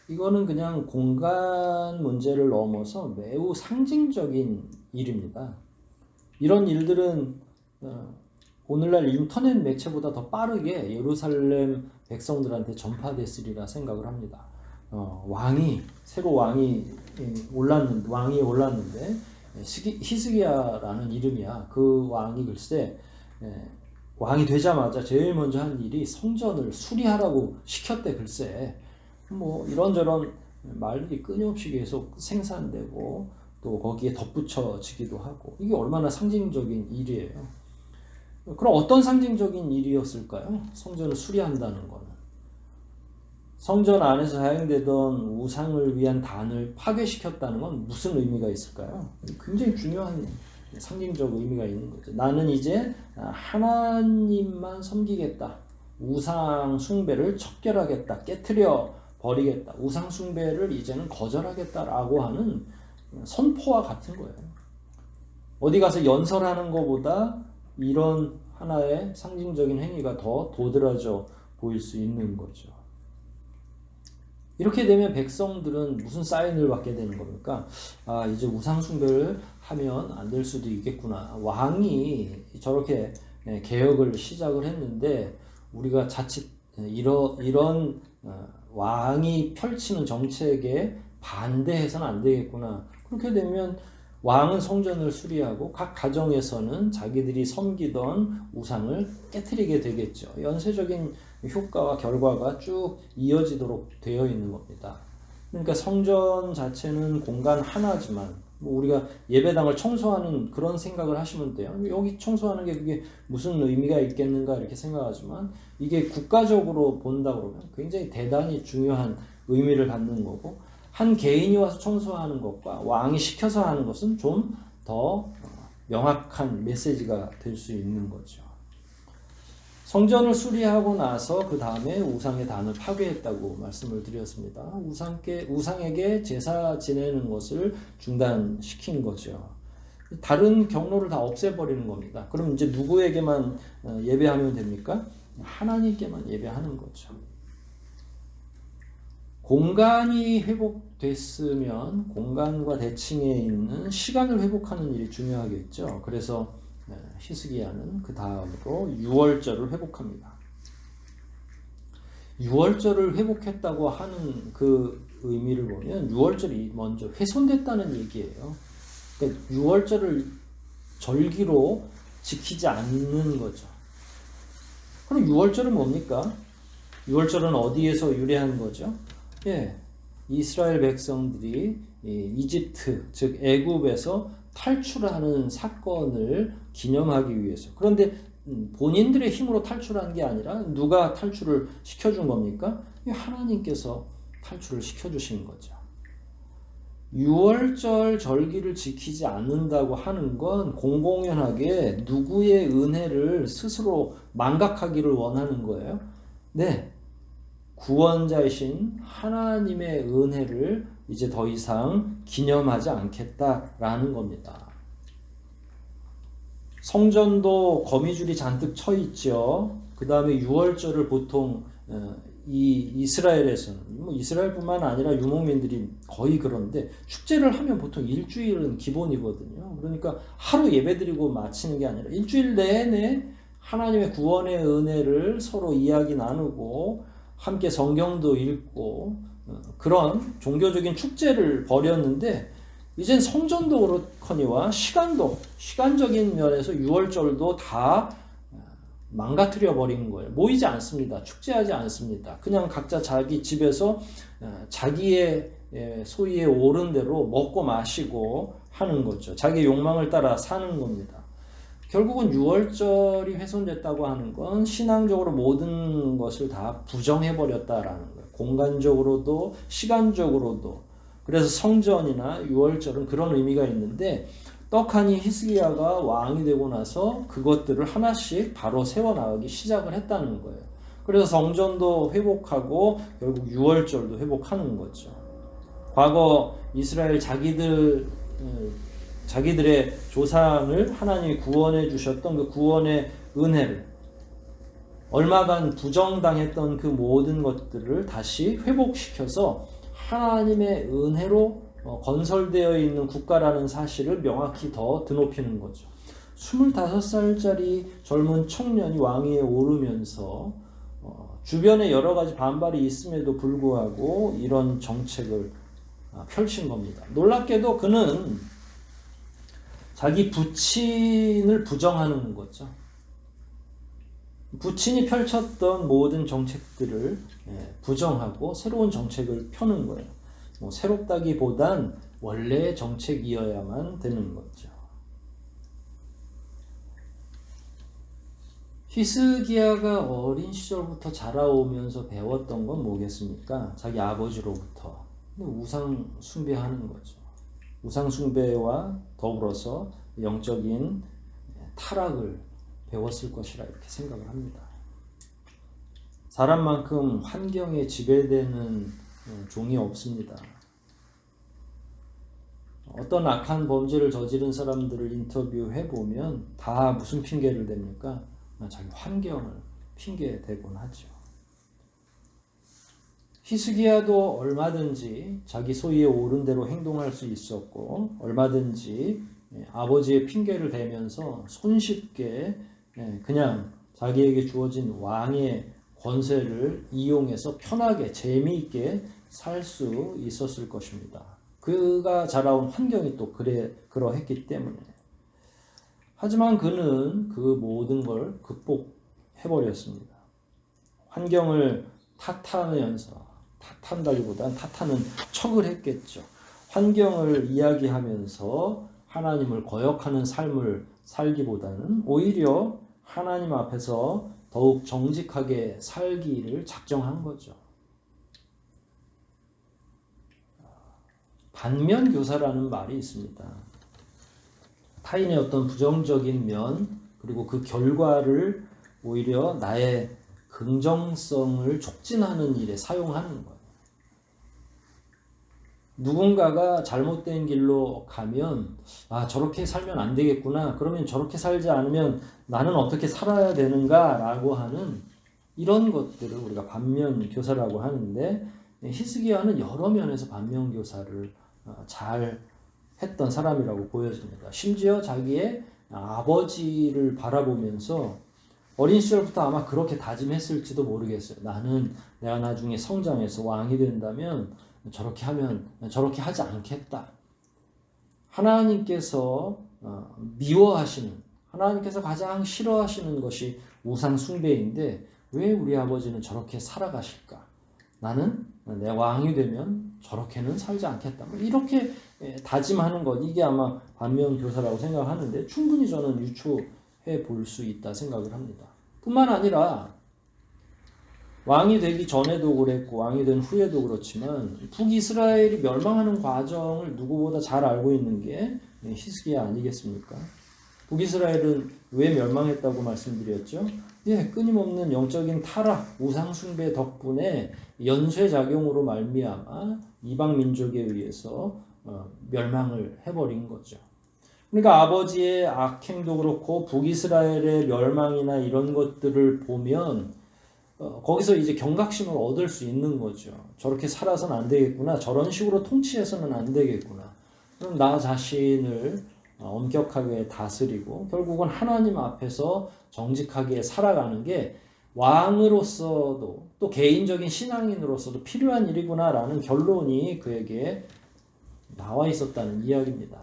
이거는 그냥 공간 문제를 넘어서 매우 상징적인 일입니다. 이런 일들은 오늘날 인터넷 매체보다 더 빠르게 예루살렘 백성들한테 전파됐으리라 생각을 합니다. 새로 왕이 올랐는데 히스기야라는 이름이야. 그 왕이 글쎄 왕이 되자마자 제일 먼저 한 일이 성전을 수리하라고 시켰대. 글쎄 이런저런 말들이 끊임없이 계속 생산되고 또 거기에 덧붙여지기도 하고, 이게 얼마나 상징적인 일이에요. 그럼 어떤 상징적인 일이었을까요? 성전을 수리한다는 거는. 성전 안에서 사용되던 우상을 위한 단을 파괴시켰다는 건 무슨 의미가 있을까요? 굉장히 중요한 상징적 의미가 있는 거죠. 나는 이제 하나님만 섬기겠다. 우상 숭배를 척결하겠다. 깨트려 버리겠다. 우상 숭배를 이제는 거절하겠다라고 하는 선포와 같은 거예요. 어디 가서 연설하는 것보다 이런 하나의 상징적인 행위가 더 도드라져 보일 수 있는 거죠. 이렇게 되면 백성들은 무슨 사인을 받게 되는 겁니까? 이제 우상 숭배를 하면 안 될 수도 있겠구나. 왕이 저렇게 개혁을 시작을 했는데 우리가 자칫 이런 왕이 펼치는 정책에 반대해서는 안 되겠구나. 그렇게 되면 왕은 성전을 수리하고 각 가정에서는 자기들이 섬기던 우상을 깨트리게 되겠죠. 연쇄적인 효과와 결과가 쭉 이어지도록 되어 있는 겁니다. 그러니까 성전 자체는 공간 하나지만 우리가 예배당을 청소하는 그런 생각을 하시면 돼요. 여기 청소하는 게 그게 무슨 의미가 있겠는가 이렇게 생각하지만, 이게 국가적으로 본다 그러면 굉장히 대단히 중요한 의미를 갖는 거고, 한 개인이 와서 청소하는 것과 왕이 시켜서 하는 것은 좀 더 명확한 메시지가 될 수 있는 거죠. 성전을 수리하고 나서 그 다음에 우상의 단을 파괴했다고 말씀을 드렸습니다. 우상에게 제사 지내는 것을 중단시킨 거죠. 다른 경로를 다 없애버리는 겁니다. 그럼 이제 누구에게만 예배하면 됩니까? 하나님께만 예배하는 거죠. 공간이 회복됐으면 공간과 대칭해 있는 시간을 회복하는 일이 중요하겠죠. 그래서 히스기야는 그 다음으로 유월절을 회복합니다. 유월절을 회복했다고 하는 그 의미를 보면 유월절이 먼저 훼손됐다는 얘기예요. 그러니까 유월절을 절기로 지키지 않는 거죠. 그럼 유월절은 뭡니까? 유월절은 어디에서 유래한 거죠? 이스라엘 백성들이 이집트, 즉 애굽에서 탈출하는 사건을 기념하기 위해서. 그런데 본인들의 힘으로 탈출한 게 아니라 누가 탈출을 시켜준 겁니까? 하나님께서 탈출을 시켜주신 거죠. 유월절 절기를 지키지 않는다고 하는 건 공공연하게 누구의 은혜를 스스로 망각하기를 원하는 거예요. 구원자이신 하나님의 은혜를 이제 더 이상 기념하지 않겠다라는 겁니다. 성전도 거미줄이 잔뜩 쳐 있죠. 그 다음에 유월절을 보통 이 이스라엘에서는, 이스라엘뿐만 아니라 유목민들이 거의 그런데, 축제를 하면 보통 일주일은 기본이거든요. 그러니까 하루 예배드리고 마치는 게 아니라 일주일 내내 하나님의 구원의 은혜를 서로 이야기 나누고 함께 성경도 읽고 그런 종교적인 축제를 벌였는데, 이젠 성전도 그렇거니와 시간적인 면에서 유월절도 다 망가뜨려 버린 거예요. 모이지 않습니다. 축제하지 않습니다. 그냥 각자 자기 집에서 자기의 소위에 오른 대로 먹고 마시고 하는 거죠. 자기 욕망을 따라 사는 겁니다. 결국은 유월절이 훼손됐다고 하는 건 신앙적으로 모든 것을 다 부정해버렸다라는 거예요. 공간적으로도 시간적으로도. 그래서 성전이나 유월절은 그런 의미가 있는데 떡하니 히스기야가 왕이 되고 나서 그것들을 하나씩 바로 세워나가기 시작을 했다는 거예요. 그래서 성전도 회복하고 결국 유월절도 회복하는 거죠. 과거 이스라엘 자기들의 조상을 하나님이 구원해 주셨던 그 구원의 은혜를, 얼마간 부정당했던 그 모든 것들을 다시 회복시켜서 하나님의 은혜로 건설되어 있는 국가라는 사실을 명확히 더 드높이는 거죠. 25살짜리 젊은 청년이 왕위에 오르면서 주변에 여러 가지 반발이 있음에도 불구하고 이런 정책을 펼친 겁니다. 놀랍게도 그는 자기 부친을 부정하는 거죠. 부친이 펼쳤던 모든 정책들을 부정하고 새로운 정책을 펴는 거예요. 새롭다기보단 원래의 정책이어야만 되는 거죠. 히스기야가 어린 시절부터 자라오면서 배웠던 건 뭐겠습니까? 자기 아버지로부터 우상 숭배하는 거죠. 우상 숭배와 더불어서 영적인 타락을 배웠을 것이라 이렇게 생각을 합니다. 사람만큼 환경에 지배되는 종이 없습니다. 어떤 악한 범죄를 저지른 사람들을 인터뷰해 보면 다 무슨 핑계를 댑니까? 자기 환경을 핑계 대곤 하죠. 히스기야도 얼마든지 자기 소위에 오른 대로 행동할 수 있었고 얼마든지 아버지의 핑계를 대면서 손쉽게 그냥 자기에게 주어진 왕의 권세를 이용해서 편하게 재미있게 살 수 있었을 것입니다. 그가 자라온 환경이 또 그러했기 때문에. 하지만 그는 그 모든 걸 극복해버렸습니다. 환경을 탓한다기보다는 탓하는 척을 했겠죠. 환경을 이야기하면서 하나님을 거역하는 삶을 살기보다는 오히려 하나님 앞에서 더욱 정직하게 살기를 작정한 거죠. 반면교사라는 말이 있습니다. 타인의 어떤 부정적인 면 그리고 그 결과를 오히려 나의 긍정성을 촉진하는 일에 사용하는 거예요. 누군가가 잘못된 길로 가면 저렇게 살면 안 되겠구나. 그러면 저렇게 살지 않으면 나는 어떻게 살아야 되는가 라고 하는 이런 것들을 우리가 반면교사라고 하는데 히스기야는 여러 면에서 반면교사를 잘 했던 사람이라고 보여집니다. 심지어 자기의 아버지를 바라보면서 어린 시절부터 아마 그렇게 다짐했을지도 모르겠어요. 내가 나중에 성장해서 왕이 된다면 저렇게 하지 않겠다. 하나님께서 미워하시는, 하나님께서 가장 싫어하시는 것이 우상 숭배인데 왜 우리 아버지는 저렇게 살아가실까? 나는 내 왕이 되면 저렇게는 살지 않겠다. 이렇게 다짐하는 것, 이게 아마 반면교사라고 생각하는데 충분히 저는 유추해 볼 수 있다 생각을 합니다. 뿐만 아니라 왕이 되기 전에도 그랬고 왕이 된 후에도 그렇지만 북이스라엘이 멸망하는 과정을 누구보다 잘 알고 있는 게 히스기야 아니겠습니까? 북이스라엘은 왜 멸망했다고 말씀드렸죠? 끊임없는 영적인 타락, 우상 숭배 덕분에 연쇄작용으로 말미암아 이방 민족에 의해서 멸망을 해버린 거죠. 그러니까 아버지의 악행도 그렇고 북이스라엘의 멸망이나 이런 것들을 보면 거기서 이제 경각심을 얻을 수 있는 거죠. 저렇게 살아서는 안 되겠구나. 저런 식으로 통치해서는 안 되겠구나. 그럼 나 자신을 엄격하게 다스리고 결국은 하나님 앞에서 정직하게 살아가는 게 왕으로서도 또 개인적인 신앙인으로서도 필요한 일이구나라는 결론이 그에게 나와 있었다는 이야기입니다.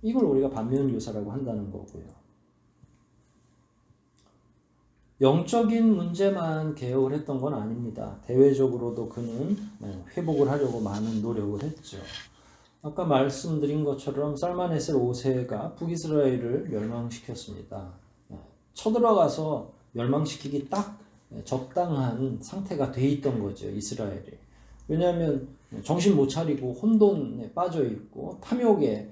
이걸 우리가 반면교사라고 한다는 거고요. 영적인 문제만 개혁을 했던 건 아닙니다. 대외적으로도 그는 회복을 하려고 많은 노력을 했죠. 아까 말씀드린 것처럼 살마네셀 5세가 북이스라엘을 멸망시켰습니다. 쳐들어가서 멸망시키기 딱 적당한 상태가 돼 있던 거죠, 이스라엘이. 왜냐하면 정신 못 차리고 혼돈에 빠져 있고 탐욕에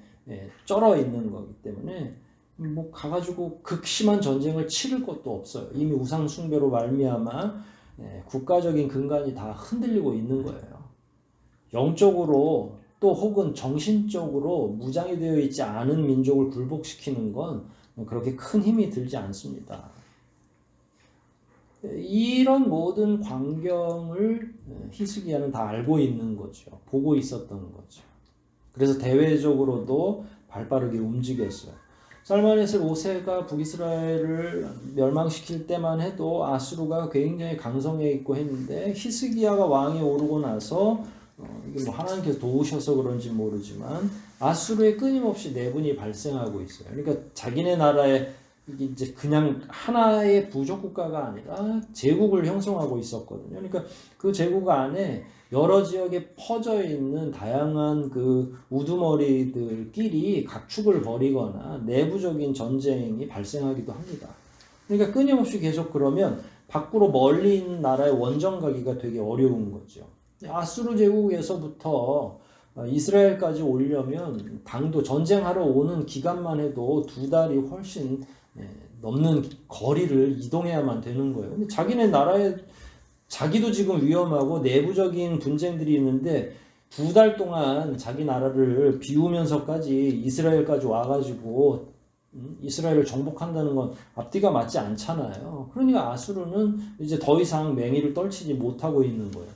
쩔어 있는 거기 때문에 뭐 가가지고 극심한 전쟁을 치를 것도 없어요. 이미 우상 숭배로 말미암아 국가적인 근간이 다 흔들리고 있는 거예요. 영적으로 또 혹은 정신적으로 무장이 되어 있지 않은 민족을 굴복시키는 건 그렇게 큰 힘이 들지 않습니다. 이런 모든 광경을 히스기야는 다 알고 있는 거죠. 보고 있었던 거죠. 그래서 대외적으로도 발빠르게 움직였어요. 살마네셀 5세가 북이스라엘을 멸망시킬 때만 해도 아수르가 굉장히 강성해 있고 했는데 히스기야가 왕에 오르고 나서 이게 뭐 하나님께서 도우셔서 그런지 모르지만 아수르에 끊임없이 내분이 발생하고 있어요. 그러니까 자기네 나라에 이게 이제 그냥 하나의 부족 국가가 아니라 제국을 형성하고 있었거든요. 그러니까 그 제국 안에 여러 지역에 퍼져 있는 다양한 그 우두머리들끼리 각축을 벌이거나 내부적인 전쟁이 발생하기도 합니다. 그러니까 끊임없이 계속 그러면 밖으로 멀리 있는 나라에 원정 가기가 되게 어려운 거죠. 아수르 제국에서부터 이스라엘까지 오려면 당도 전쟁하러 오는 기간만 해도 2달이 훨씬 넘는 거리를 이동해야만 되는 거예요. 근데 자기네 나라에 자기도 지금 위험하고 내부적인 분쟁들이 있는데 2달 동안 자기 나라를 비우면서까지 이스라엘까지 와가지고 이스라엘을 정복한다는 건 앞뒤가 맞지 않잖아요. 그러니까 아수르는 이제 더 이상 맹위를 떨치지 못하고 있는 거예요.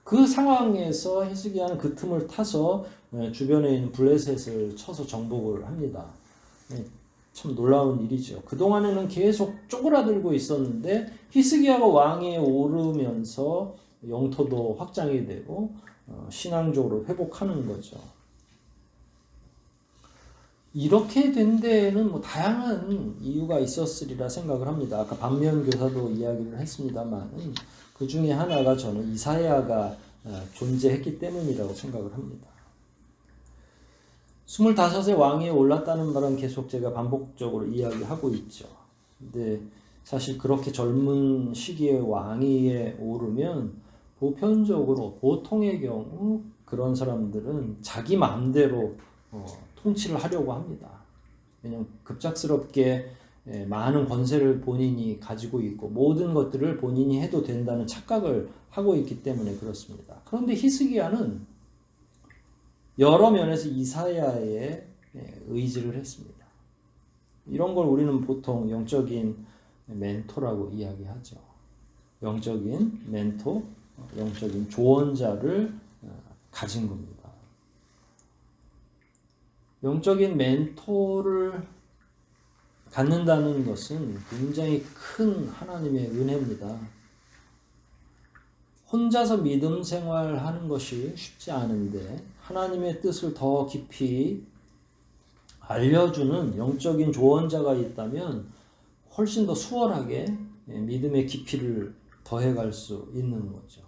그 상황에서 히스기야는 그 틈을 타서 주변에 있는 블레셋을 쳐서 정복을 합니다. 참 놀라운 일이죠. 그동안에는 계속 쪼그라들고 있었는데 히스기야가 왕위에 오르면서 영토도 확장이 되고 신앙적으로 회복하는 거죠. 이렇게 된 데에는 뭐 다양한 이유가 있었으리라 생각을 합니다. 아까 반면교사도 이야기를 했습니다만 그 중에 하나가 저는 이사야가 존재했기 때문이라고 생각을 합니다. 25세 왕위에 올랐다는 말은 계속 제가 반복적으로 이야기하고 있죠. 근데 사실 그렇게 젊은 시기에 왕위에 오르면 보편적으로 보통의 경우 그런 사람들은 자기 마음대로 통치를 하려고 합니다. 왜냐하면 급작스럽게 많은 권세를 본인이 가지고 있고 모든 것들을 본인이 해도 된다는 착각을 하고 있기 때문에 그렇습니다. 그런데 히스기야는 여러 면에서 이사야의 의지를 했습니다. 이런 걸 우리는 보통 영적인 멘토라고 이야기하죠. 영적인 멘토, 영적인 조언자를 가진 겁니다. 영적인 멘토를 갖는다는 것은 굉장히 큰 하나님의 은혜입니다. 혼자서 믿음 생활하는 것이 쉽지 않은데 하나님의 뜻을 더 깊이 알려주는 영적인 조언자가 있다면 훨씬 더 수월하게 믿음의 깊이를 더해갈 수 있는 거죠.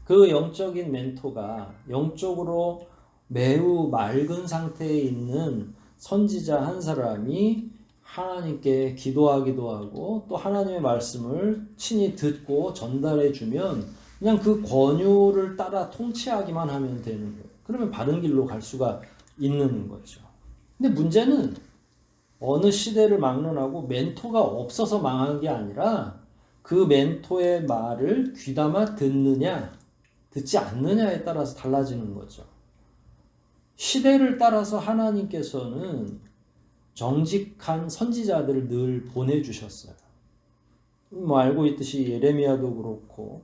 그 영적인 멘토가 영적으로 매우 맑은 상태에 있는 선지자 한 사람이 하나님께 기도하기도 하고 또 하나님의 말씀을 친히 듣고 전달해 주면 그냥 그 권유를 따라 통치하기만 하면 되는 거예요. 그러면 바른 길로 갈 수가 있는 거죠. 근데 문제는 어느 시대를 막론하고 멘토가 없어서 망한 게 아니라 그 멘토의 말을 귀담아 듣느냐 듣지 않느냐에 따라서 달라지는 거죠. 시대를 따라서 하나님께서는 정직한 선지자들을 늘 보내주셨어요. 뭐 알고 있듯이 예레미야도 그렇고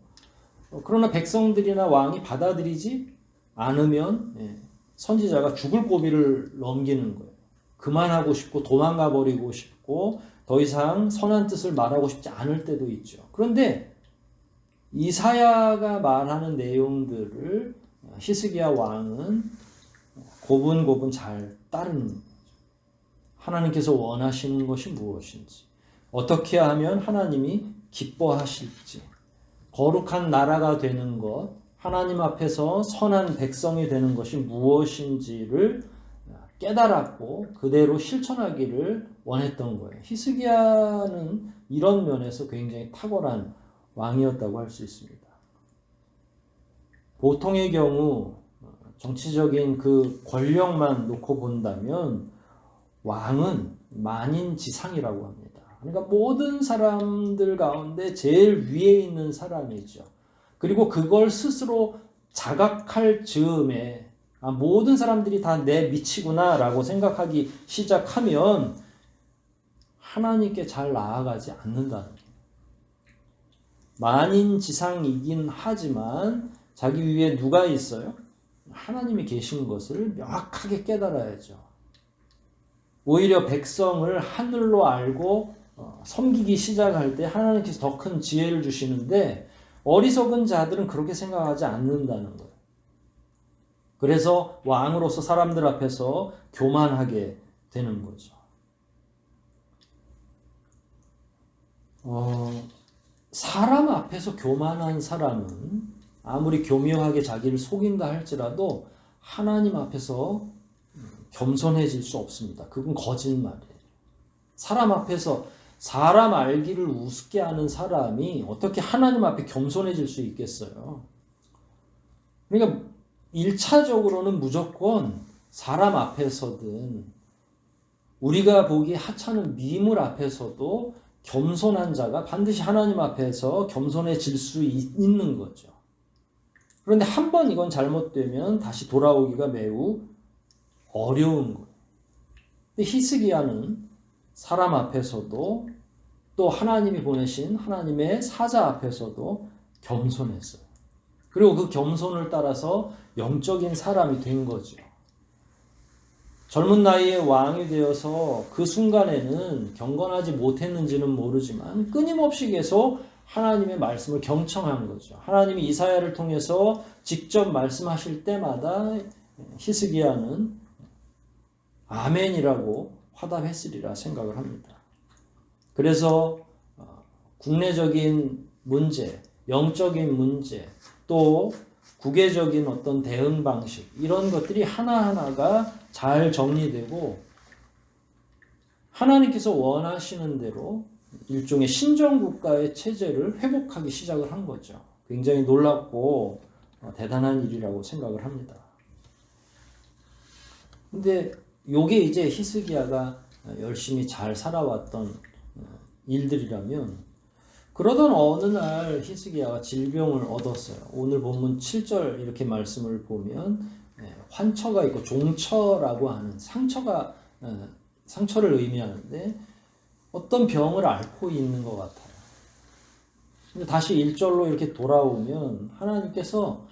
그러나 백성들이나 왕이 받아들이지 않으면 선지자가 죽을 고비를 넘기는 거예요. 그만하고 싶고 도망가 버리고 싶고 더 이상 선한 뜻을 말하고 싶지 않을 때도 있죠. 그런데 이사야가 말하는 내용들을 히스기야 왕은 고분고분 잘 따르는 거죠. 하나님께서 원하시는 것이 무엇인지, 어떻게 하면 하나님이 기뻐하실지, 거룩한 나라가 되는 것, 하나님 앞에서 선한 백성이 되는 것이 무엇인지를 깨달았고 그대로 실천하기를 원했던 거예요. 히스기야는 이런 면에서 굉장히 탁월한 왕이었다고 할 수 있습니다. 보통의 경우 정치적인 그 권력만 놓고 본다면 왕은 만인지상이라고 합니다. 그러니까 모든 사람들 가운데 제일 위에 있는 사람이죠. 그리고 그걸 스스로 자각할 즈음에 모든 사람들이 다 내 밑이구나 라고 생각하기 시작하면 하나님께 잘 나아가지 않는다는 거예요. 만인지상이긴 하지만 자기 위에 누가 있어요? 하나님이 계신 것을 명확하게 깨달아야죠. 오히려 백성을 하늘로 알고 섬기기 시작할 때 하나님께서 더 큰 지혜를 주시는데 어리석은 자들은 그렇게 생각하지 않는다는 거예요. 그래서 왕으로서 사람들 앞에서 교만하게 되는 거죠. 사람 앞에서 교만한 사람은 아무리 교묘하게 자기를 속인다 할지라도 하나님 앞에서 겸손해질 수 없습니다. 그건 거짓말이에요. 사람 앞에서 사람 알기를 우습게 하는 사람이 어떻게 하나님 앞에 겸손해질 수 있겠어요? 그러니까 1차적으로는 무조건 사람 앞에서든 우리가 보기에 하찮은 미물 앞에서도 겸손한 자가 반드시 하나님 앞에서 겸손해질 수 있는 거죠. 그런데 한 번 이건 잘못되면 다시 돌아오기가 매우 어려운 거예요. 근데 히스기야는 사람 앞에서도 또 하나님이 보내신 하나님의 사자 앞에서도 겸손했어요. 그리고 그 겸손을 따라서 영적인 사람이 된 거죠. 젊은 나이에 왕이 되어서 그 순간에는 경건하지 못했는지는 모르지만 끊임없이 계속 하나님의 말씀을 경청한 거죠. 하나님이 이사야를 통해서 직접 말씀하실 때마다 히스기야는 아멘이라고 화답했으리라 생각을 합니다. 그래서 국내적인 문제, 영적인 문제, 또 국외적인 어떤 대응 방식 이런 것들이 하나하나가 잘 정리되고 하나님께서 원하시는 대로 일종의 신정국가의 체제를 회복하기 시작을 한 거죠. 굉장히 놀랍고 대단한 일이라고 생각을 합니다. 근데 요게 이제 히스기야가 열심히 잘 살아왔던 일들이라면 그러던 어느 날 히스기야가 질병을 얻었어요. 오늘 본문 7절 이렇게 말씀을 보면 환처가 있고 종처라고 하는 상처를 의미하는데 어떤 병을 앓고 있는 것 같아요. 근데 다시 1절로 이렇게 돌아오면 하나님께서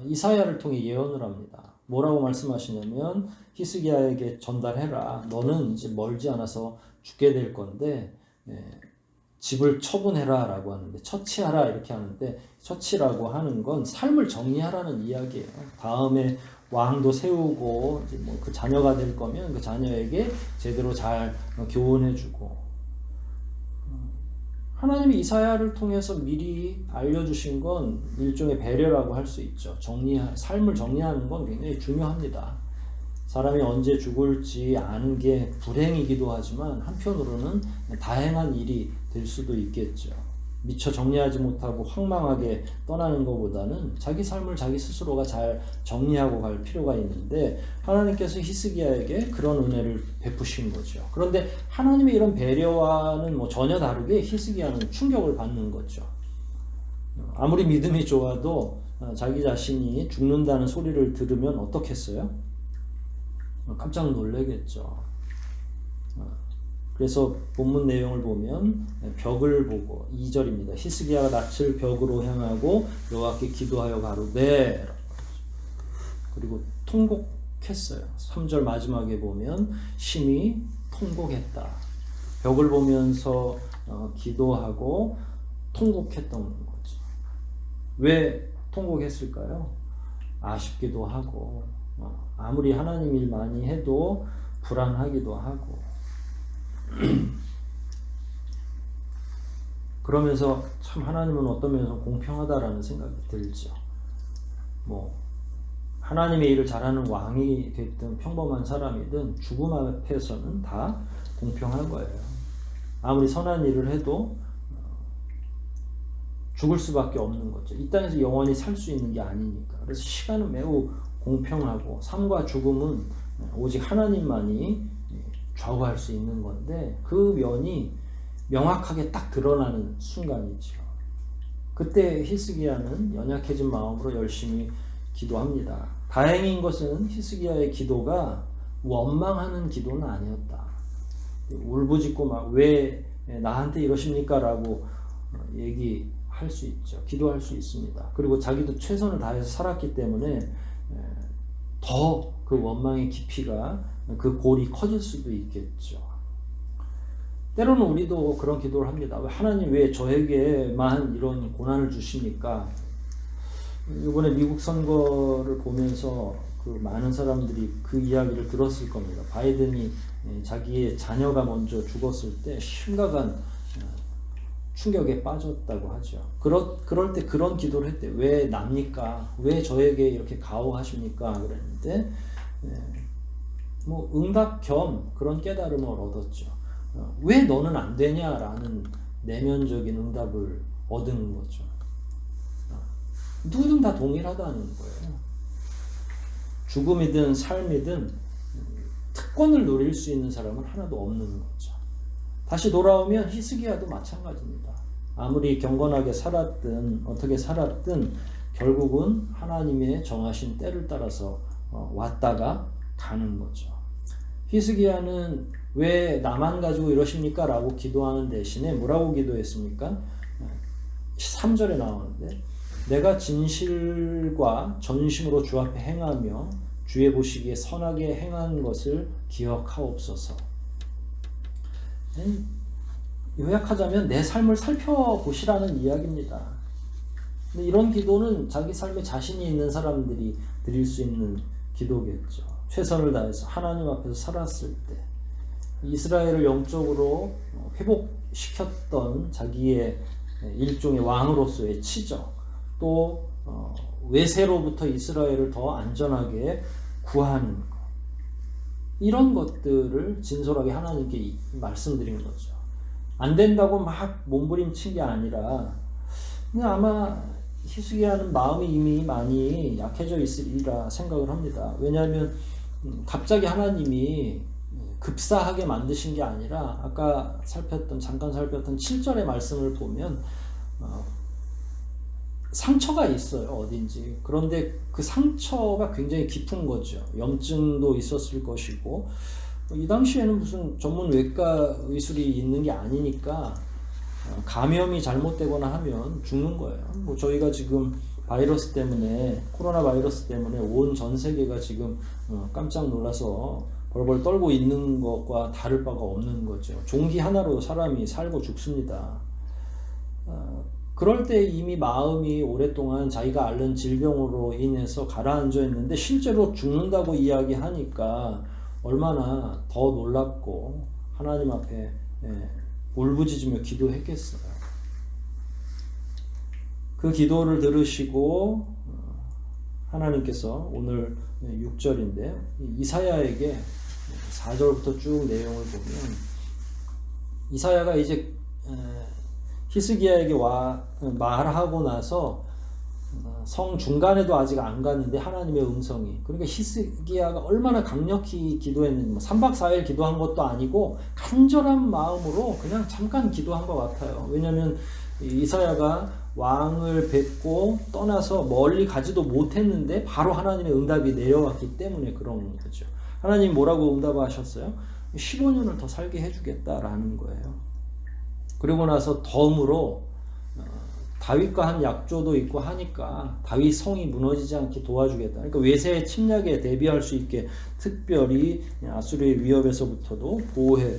이사야를 통해 예언을 합니다. 뭐라고 말씀하시냐면 히스기야에게 전달해라. 너는 이제 멀지 않아서 죽게 될 건데 집을 처분해라 라고 하는데 처치하라 이렇게 하는데 처치라고 하는 건 삶을 정리하라는 이야기예요. 다음에 왕도 세우고 이제 뭐 그 자녀가 될 거면 그 자녀에게 제대로 잘 교훈해주고 하나님이 이사야를 통해서 미리 알려주신 건 일종의 배려라고 할 수 있죠. 삶을 정리하는 건 굉장히 중요합니다. 사람이 언제 죽을지 아는 게 불행이기도 하지만 한편으로는 다행한 일이 될 수도 있겠죠. 미처 정리하지 못하고 황망하게 떠나는 것보다는 자기 삶을 자기 스스로가 잘 정리하고 갈 필요가 있는데 하나님께서 히스기야에게 그런 은혜를 베푸신 거죠. 그런데 하나님의 이런 배려와는 뭐 전혀 다르게 히스기야는 충격을 받는 거죠. 아무리 믿음이 좋아도 자기 자신이 죽는다는 소리를 들으면 어떻겠어요? 깜짝 놀라겠죠. 그래서 본문 내용을 보면 벽을 보고 2절입니다. 히스기야가 낯을 벽으로 향하고 여호와께 기도하여 가로되 그리고 통곡했어요. 3절 마지막에 보면 심히 통곡했다. 벽을 보면서 기도하고 통곡했던 거죠. 왜 통곡했을까요? 아쉽기도 하고 아무리 하나님 일 많이 해도 불안하기도 하고 그러면서 참 하나님은 어떤 면에서 공평하다라는 생각이 들죠. 뭐 하나님의 일을 잘하는 왕이 됐든 평범한 사람이든 죽음 앞에서는 다 공평한 거예요. 아무리 선한 일을 해도 죽을 수밖에 없는 거죠. 이 땅에서 영원히 살 수 있는 게 아니니까. 그래서 시간은 매우 공평하고 삶과 죽음은 오직 하나님만이 좌우할 수 있는 건데 그 면이 명확하게 딱 드러나는 순간이죠. 그때 히스기야는 연약해진 마음으로 열심히 기도합니다. 다행인 것은 히스기야의 기도가 원망하는 기도는 아니었다. 울부짖고 막 왜 나한테 이러십니까? 라고 얘기할 수 있죠. 기도할 수 있습니다. 그리고 자기도 최선을 다해서 살았기 때문에 더 그 원망의 깊이가 그 골이 커질 수도 있겠죠. 때로는 우리도 그런 기도를 합니다. 하나님 왜 저에게만 이런 고난을 주십니까? 이번에 미국 선거를 보면서 그 많은 사람들이 그 이야기를 들었을 겁니다. 바이든이 자기의 자녀가 먼저 죽었을 때 심각한 충격에 빠졌다고 하죠. 그럴 때 그런 기도를 했대요. 왜 납니까? 왜 저에게 이렇게 가호하십니까? 그랬는데 뭐 응답 겸 그런 깨달음을 얻었죠. 왜 너는 안 되냐라는 내면적인 응답을 얻은 거죠. 누구든 다 동일하다는 거예요. 죽음이든 삶이든 특권을 누릴 수 있는 사람은 하나도 없는 거죠. 다시 돌아오면 히스기야도 마찬가지입니다. 아무리 경건하게 살았든 어떻게 살았든 결국은 하나님의 정하신 때를 따라서 왔다가 가는 거죠. 히스기야는 왜 나만 가지고 이러십니까? 라고 기도하는 대신에 뭐라고 기도했습니까? 3절에 나오는데 내가 진실과 전심으로 주 앞에 행하며 주의 보시기에 선하게 행한 것을 기억하옵소서. 요약하자면 내 삶을 살펴보시라는 이야기입니다. 근데 이런 기도는 자기 삶에 자신이 있는 사람들이 드릴 수 있는 기도겠죠. 최선을 다해서 하나님 앞에서 살았을 때 이스라엘을 영적으로 회복시켰던 자기의 일종의 왕으로서의 치적, 또 외세로부터 이스라엘을 더 안전하게 구하는 것, 이런 것들을 진솔하게 하나님께 말씀드린 거죠. 안 된다고 막 몸부림친 게 아니라 그냥 아마 히스기야는 마음이 이미 많이 약해져 있으리라 생각을 합니다. 왜냐하면 갑자기 하나님이 급사하게 만드신 게 아니라 아까 잠깐 살폈던 7절의 말씀을 보면 상처가 있어요. 어딘지. 그런데 그 상처가 굉장히 깊은 거죠. 염증도 있었을 것이고 이 당시에는 무슨 전문 외과 의술이 있는 게 아니니까 감염이 잘못되거나 하면 죽는 거예요. 뭐 저희가 지금 바이러스 때문에 코로나 바이러스 때문에 온 전 세계가 지금 깜짝 놀라서 벌벌 떨고 있는 것과 다를 바가 없는 거죠. 종기 하나로 사람이 살고 죽습니다. 그럴 때 이미 마음이 오랫동안 자기가 앓는 질병으로 인해서 가라앉아 있는데 실제로 죽는다고 이야기하니까 얼마나 더 놀랍고 하나님 앞에 울부짖으며 기도했겠어요. 그 기도를 들으시고 하나님께서 오늘 6절인데 이사야에게 4절부터 쭉 내용을 보면 이사야가 이제 히스기야에게 말하고 나서 성 중간에도 아직 안 갔는데 하나님의 음성이, 그러니까 히스기야가 얼마나 강력히 기도했는지 3박 4일 기도한 것도 아니고 간절한 마음으로 그냥 잠깐 기도한 것 같아요. 왜냐하면 이사야가 왕을 뵙고 떠나서 멀리 가지도 못했는데 바로 하나님의 응답이 내려왔기 때문에 그런 거죠. 하나님 뭐라고 응답하셨어요? 15년을 더 살게 해주겠다라는 거예요. 그리고 나서 덤으로 다윗과 한 약조도 있고 하니까 다윗 성이 무너지지 않게 도와주겠다. 그러니까 외세의 침략에 대비할 수 있게 특별히 아수르의 위협에서부터도 보호해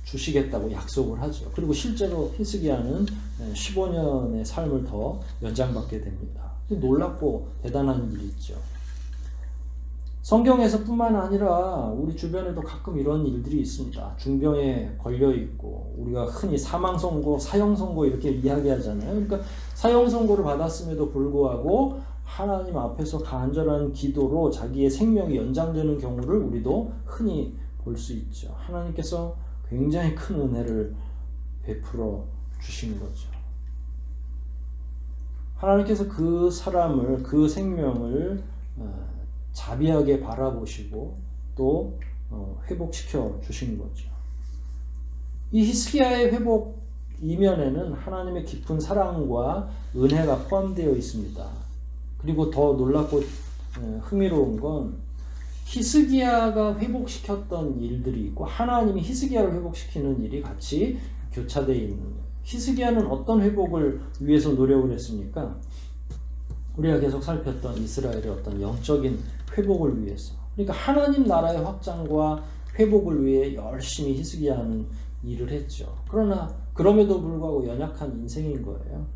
주시겠다고 약속을 하죠. 그리고 실제로 히스기야는 15년의 삶을 더 연장받게 됩니다. 놀랍고 대단한 일이죠. 성경에서 뿐만 아니라 우리 주변에도 가끔 이런 일들이 있습니다. 중병에 걸려 있고 우리가 흔히 사망 선고, 사형 선고 이렇게 이야기하잖아요. 그러니까 사형 선고를 받았음에도 불구하고 하나님 앞에서 간절한 기도로 자기의 생명이 연장되는 경우를 우리도 흔히 볼 수 있죠. 하나님께서 굉장히 큰 은혜를 베풀어 주신 거죠. 하나님께서 그 사람을, 그 생명을 자비하게 바라보시고 또 회복시켜 주신 거죠. 이 히스기야의 회복 이면에는 하나님의 깊은 사랑과 은혜가 포함되어 있습니다. 그리고 더 놀랍고 흥미로운 건 히스기야가 회복시켰던 일들이 있고 하나님이 히스기야를 회복시키는 일이 같이 교차되어 있는 거예요. 히스기야는 어떤 회복을 위해서 노력을 했습니까? 우리가 계속 살폈던 이스라엘의 어떤 영적인 회복을 위해서. 그러니까 하나님 나라의 확장과 회복을 위해 열심히 히스기야는 일을 했죠. 그러나 그럼에도 불구하고 연약한 인생인 거예요.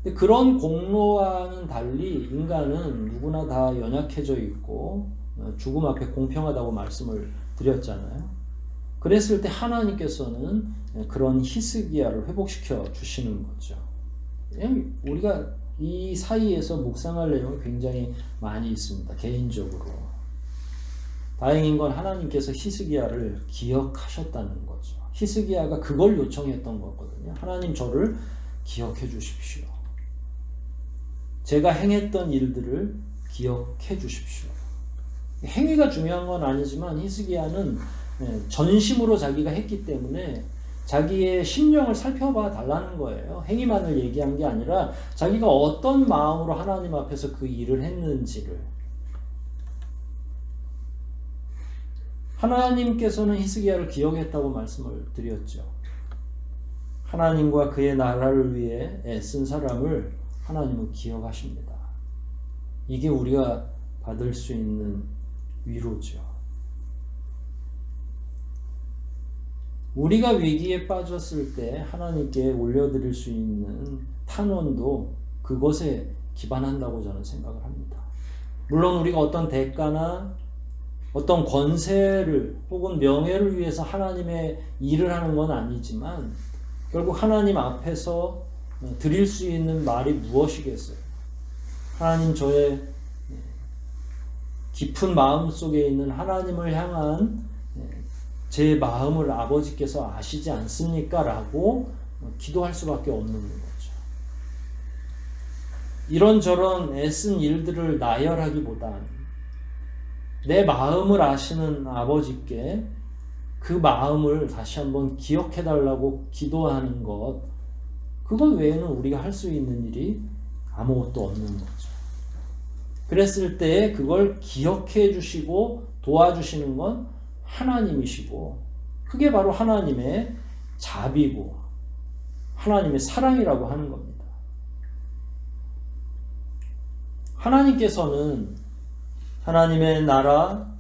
근데 그런 공로와는 달리 인간은 누구나 다 연약해져 있고 죽음 앞에 공평하다고 말씀을 드렸잖아요. 그랬을 때 하나님께서는 그런 히스기야를 회복시켜 주시는 거죠. 우리가 이 사이에서 묵상할 내용이 굉장히 많이 있습니다. 개인적으로. 다행인 건 하나님께서 히스기야를 기억하셨다는 거죠. 히스기야가 그걸 요청했던 거거든요. 하나님 저를 기억해 주십시오. 제가 행했던 일들을 기억해 주십시오. 행위가 중요한 건 아니지만 히스기야는 전심으로 자기가 했기 때문에 자기의 심령을 살펴봐 달라는 거예요. 행위만을 얘기한 게 아니라 자기가 어떤 마음으로 하나님 앞에서 그 일을 했는지를. 하나님께서는 히스기야를 기억했다고 말씀을 드렸죠. 하나님과 그의 나라를 위해 애쓴 사람을 하나님은 기억하십니다. 이게 우리가 받을 수 있는 위로죠. 우리가 위기에 빠졌을 때 하나님께 올려드릴 수 있는 탄원도 그것에 기반한다고 저는 생각을 합니다. 물론 우리가 어떤 대가나 어떤 권세를 혹은 명예를 위해서 하나님의 일을 하는 건 아니지만 결국 하나님 앞에서 드릴 수 있는 말이 무엇이겠어요? 하나님 저의 깊은 마음 속에 있는 하나님을 향한 제 마음을 아버지께서 아시지 않습니까? 라고 기도할 수밖에 없는 거죠. 이런저런 애쓴 일들을 나열하기보단 내 마음을 아시는 아버지께 그 마음을 다시 한번 기억해 달라고 기도하는 것, 그것 외에는 우리가 할 수 있는 일이 아무것도 없는 거죠. 그랬을 때 그걸 기억해 주시고 도와주시는 건 하나님이시고 그게 바로 하나님의 자비고 하나님의 사랑이라고 하는 겁니다. 하나님께서는 하나님의 나라,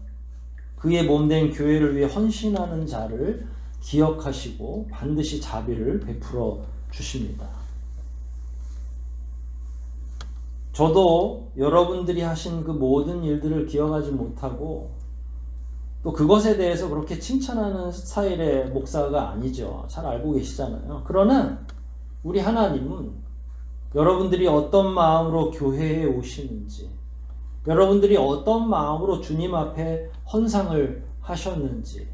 그의 몸된 교회를 위해 헌신하는 자를 기억하시고 반드시 자비를 베풀어 주십니다. 저도 여러분들이 하신 그 모든 일들을 기억하지 못하고 또 그것에 대해서 그렇게 칭찬하는 스타일의 목사가 아니죠. 잘 알고 계시잖아요. 그러나 우리 하나님은 여러분들이 어떤 마음으로 교회에 오시는지, 여러분들이 어떤 마음으로 주님 앞에 헌상을 하셨는지,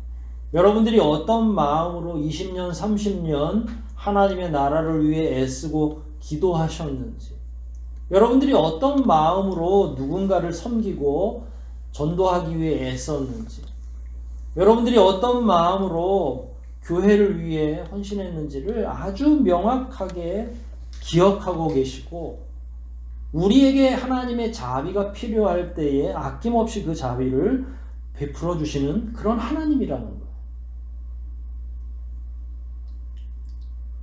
여러분들이 어떤 마음으로 20년, 30년 하나님의 나라를 위해 애쓰고 기도하셨는지, 여러분들이 어떤 마음으로 누군가를 섬기고 전도하기 위해 애썼는지, 여러분들이 어떤 마음으로 교회를 위해 헌신했는지를 아주 명확하게 기억하고 계시고 우리에게 하나님의 자비가 필요할 때에 아낌없이 그 자비를 베풀어 주시는 그런 하나님이라는 거예요.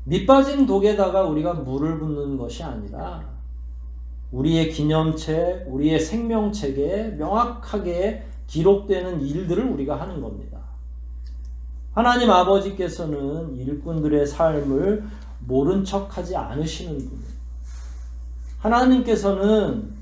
밑빠진 독에다가 우리가 물을 붓는 것이 아니라 우리의 기념책, 우리의 생명책에 명확하게 기록되는 일들을 우리가 하는 겁니다. 하나님 아버지께서는 일꾼들의 삶을 모른 척하지 않으시는 분이에요. 하나님께서는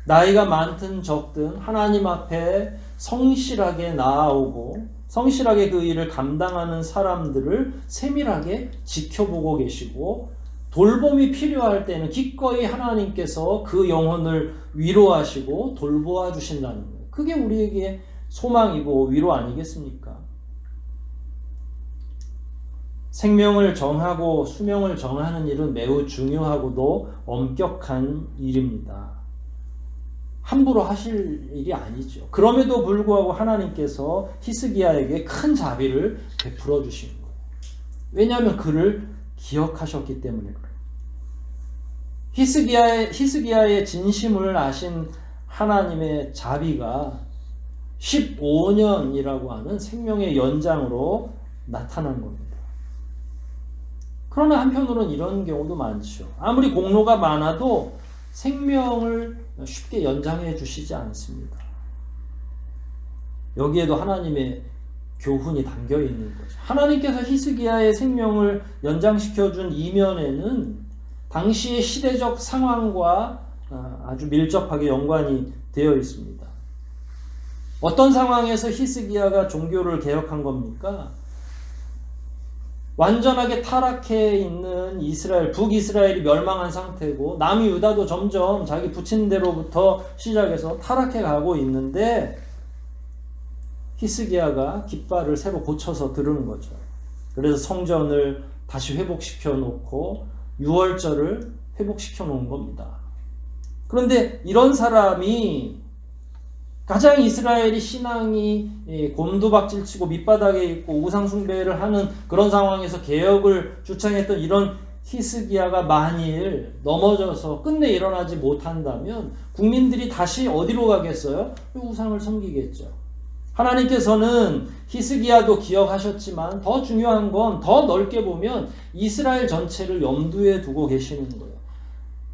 나이가 많든 적든 하나님 앞에 성실하게 나아오고 성실하게 그 일을 감당하는 사람들을 세밀하게 지켜보고 계시고 돌봄이 필요할 때는 기꺼이 하나님께서 그 영혼을 위로하시고 돌보아 주신다는 거예요. 그게 우리에게 소망이고 위로 아니겠습니까? 생명을 정하고 수명을 정하는 일은 매우 중요하고도 엄격한 일입니다. 함부로 하실 일이 아니죠. 그럼에도 불구하고 하나님께서 히스기야에게 큰 자비를 베풀어 주신 거예요. 왜냐하면 그를 기억하셨기 때문에 그래요. 히스기야의 진심을 아신 하나님의 자비가 15년이라고 하는 생명의 연장으로 나타난 겁니다. 그러나 한편으로는 이런 경우도 많죠. 아무리 공로가 많아도 생명을 쉽게 연장해 주시지 않습니다. 여기에도 하나님의 교훈이 담겨 있는 거죠. 하나님께서 히스기야의 생명을 연장시켜 준 이면에는 당시의 시대적 상황과 아주 밀접하게 연관이 되어 있습니다. 어떤 상황에서 히스기야가 종교를 개혁한 겁니까? 완전하게 타락해 있는 이스라엘, 북이스라엘이 멸망한 상태고 남유다도 점점 자기 부친대로부터 시작해서 타락해 가고 있는데 히스기야가 깃발을 새로 고쳐서 들은 거죠. 그래서 성전을 다시 회복시켜 놓고 유월절을 회복시켜 놓은 겁니다. 그런데 이런 사람이 가장 이스라엘이 신앙이 곤두박질치고 밑바닥에 있고 우상숭배를 하는 그런 상황에서 개혁을 주창했던 이런 히스기야가 만일 넘어져서 끝내 일어나지 못한다면 국민들이 다시 어디로 가겠어요? 우상을 섬기겠죠. 하나님께서는 히스기야도 기억하셨지만 더 중요한 건 더 넓게 보면 이스라엘 전체를 염두에 두고 계시는 거예요.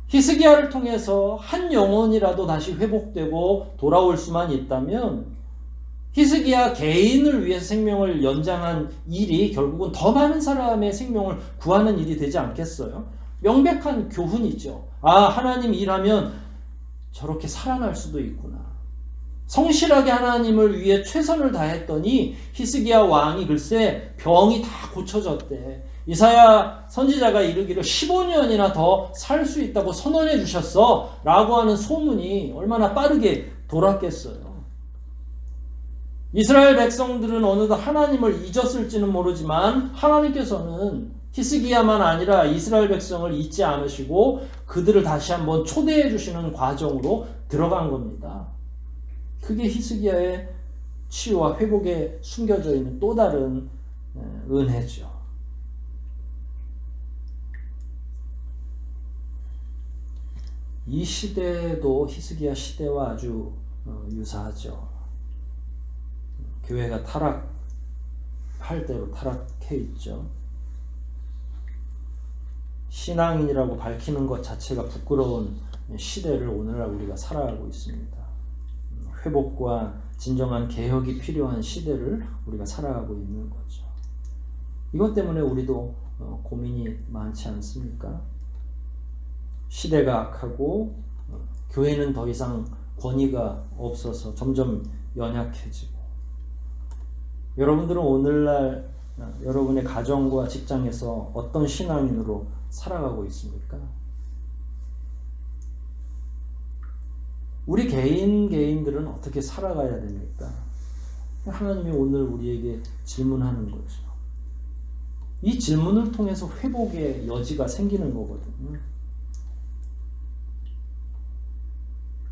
히스기야를 통해서 한 영혼이라도 다시 회복되고 돌아올 수만 있다면 히스기야 개인을 위해서 생명을 연장한 일이 결국은 더 많은 사람의 생명을 구하는 일이 되지 않겠어요? 명백한 교훈이죠. 아, 하나님 일하면 저렇게 살아날 수도 있구나. 성실하게 하나님을 위해 최선을 다했더니 히스기야 왕이 글쎄 병이 다 고쳐졌대. 이사야 선지자가 이르기를 15년이나 더 살 수 있다고 선언해 주셨어 라고 하는 소문이 얼마나 빠르게 돌았겠어요. 이스라엘 백성들은 어느덧 하나님을 잊었을지는 모르지만 하나님께서는 히스기야만 아니라 이스라엘 백성을 잊지 않으시고 그들을 다시 한번 초대해 주시는 과정으로 들어간 겁니다. 그게 히스기야의 치유와 회복에 숨겨져 있는 또 다른 은혜죠. 이 시대도 히스기야 시대와 아주 유사하죠. 교회가 타락할 대로 타락해 있죠. 신앙인이라고 밝히는 것 자체가 부끄러운 시대를 오늘날 우리가 살아가고 있습니다. 회복과 진정한 개혁이 필요한 시대를 우리가 살아가고 있는 거죠. 이것 때문에 우리도 고민이 많지 않습니까? 시대가 악하고 교회는 더 이상 권위가 없어서 점점 연약해지고 여러분들은 오늘날 여러분의 가정과 직장에서 어떤 신앙인으로 살아가고 있습니까? 우리 개인들은 어떻게 살아가야 됩니까? 하나님이 오늘 우리에게 질문하는 거죠. 이 질문을 통해서 회복의 여지가 생기는 거거든요.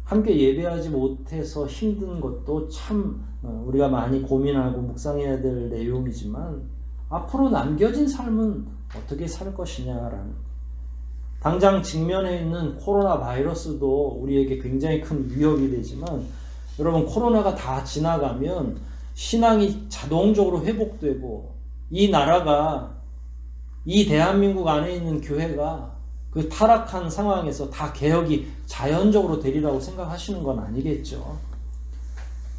함께 예배하지 못해서 힘든 것도 참 우리가 많이 고민하고 묵상해야 될 내용이지만 앞으로 남겨진 삶은 어떻게 살 것이냐라는 당장 직면해 있는 코로나 바이러스도 우리에게 굉장히 큰 위협이 되지만 여러분 코로나가 다 지나가면 신앙이 자동적으로 회복되고 이 나라가 이 대한민국 안에 있는 교회가 그 타락한 상황에서 다 개혁이 자연적으로 되리라고 생각하시는 건 아니겠죠.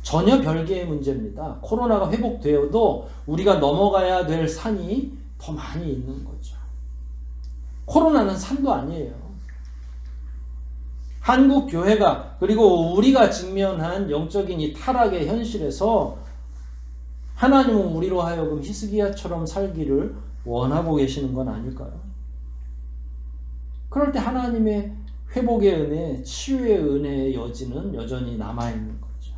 전혀 별개의 문제입니다. 코로나가 회복되어도 우리가 넘어가야 될 산이 더 많이 있는 거죠. 코로나는 산도 아니에요. 한국 교회가 그리고 우리가 직면한 영적인 이 타락의 현실에서 하나님은 우리로 하여금 히스기야처럼 살기를 원하고 계시는 건 아닐까요? 그럴 때 하나님의 회복의 은혜, 치유의 은혜의 여지는 여전히 남아있는 거죠.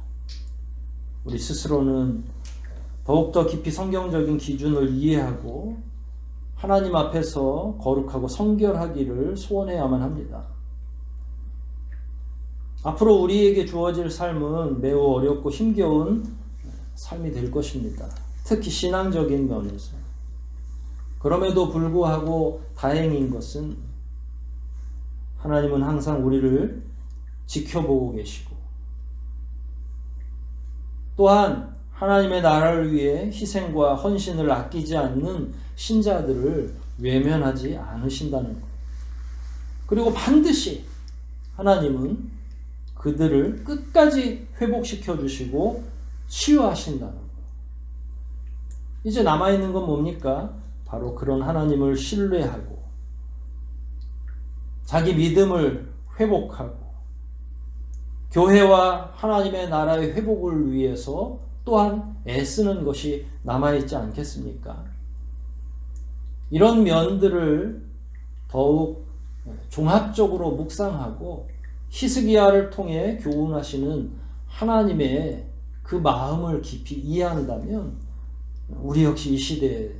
우리 스스로는 더욱더 깊이 성경적인 기준을 이해하고 하나님 앞에서 거룩하고 성결하기를 소원해야만 합니다. 앞으로 우리에게 주어질 삶은 매우 어렵고 힘겨운 삶이 될 것입니다. 특히 신앙적인 면에서. 그럼에도 불구하고 다행인 것은 하나님은 항상 우리를 지켜보고 계시고 또한 하나님의 나라를 위해 희생과 헌신을 아끼지 않는 신자들을 외면하지 않으신다는 것. 그리고 반드시 하나님은 그들을 끝까지 회복시켜 주시고 치유하신다는 것. 이제 남아있는 건 뭡니까? 바로 그런 하나님을 신뢰하고 자기 믿음을 회복하고 교회와 하나님의 나라의 회복을 위해서 또한 애쓰는 것이 남아있지 않겠습니까? 이런 면들을 더욱 종합적으로 묵상하고 히스기야를 통해 교훈하시는 하나님의 그 마음을 깊이 이해한다면 우리 역시 이 시대에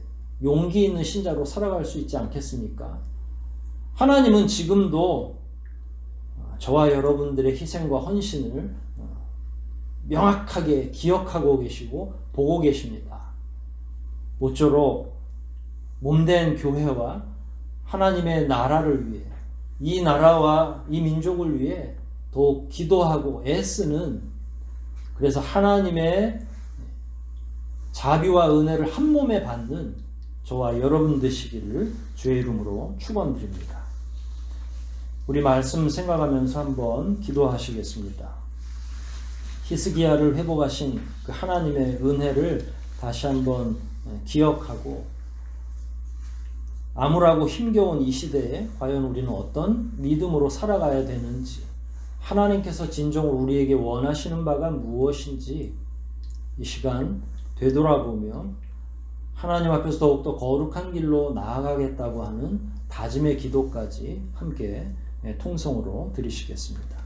용기 있는 신자로 살아갈 수 있지 않겠습니까? 하나님은 지금도 저와 여러분들의 희생과 헌신을 명확하게 기억하고 계시고 보고 계십니다. 모쪼록 몸된 교회와 하나님의 나라를 위해 이 나라와 이 민족을 위해 더욱 기도하고 애쓰는 그래서 하나님의 자비와 은혜를 한 몸에 받는 저와 여러분 되시기를 주의 이름으로 축원드립니다. 우리 말씀 생각하면서 한번 기도하시겠습니다. 히스기야를 회복하신 그 하나님의 은혜를 다시 한번 기억하고 암울하고 힘겨운 이 시대에 과연 우리는 어떤 믿음으로 살아가야 되는지 하나님께서 진정으로 우리에게 원하시는 바가 무엇인지 이 시간 되돌아보며 하나님 앞에서 더욱더 거룩한 길로 나아가겠다고 하는 다짐의 기도까지 함께 통성으로 드리시겠습니다.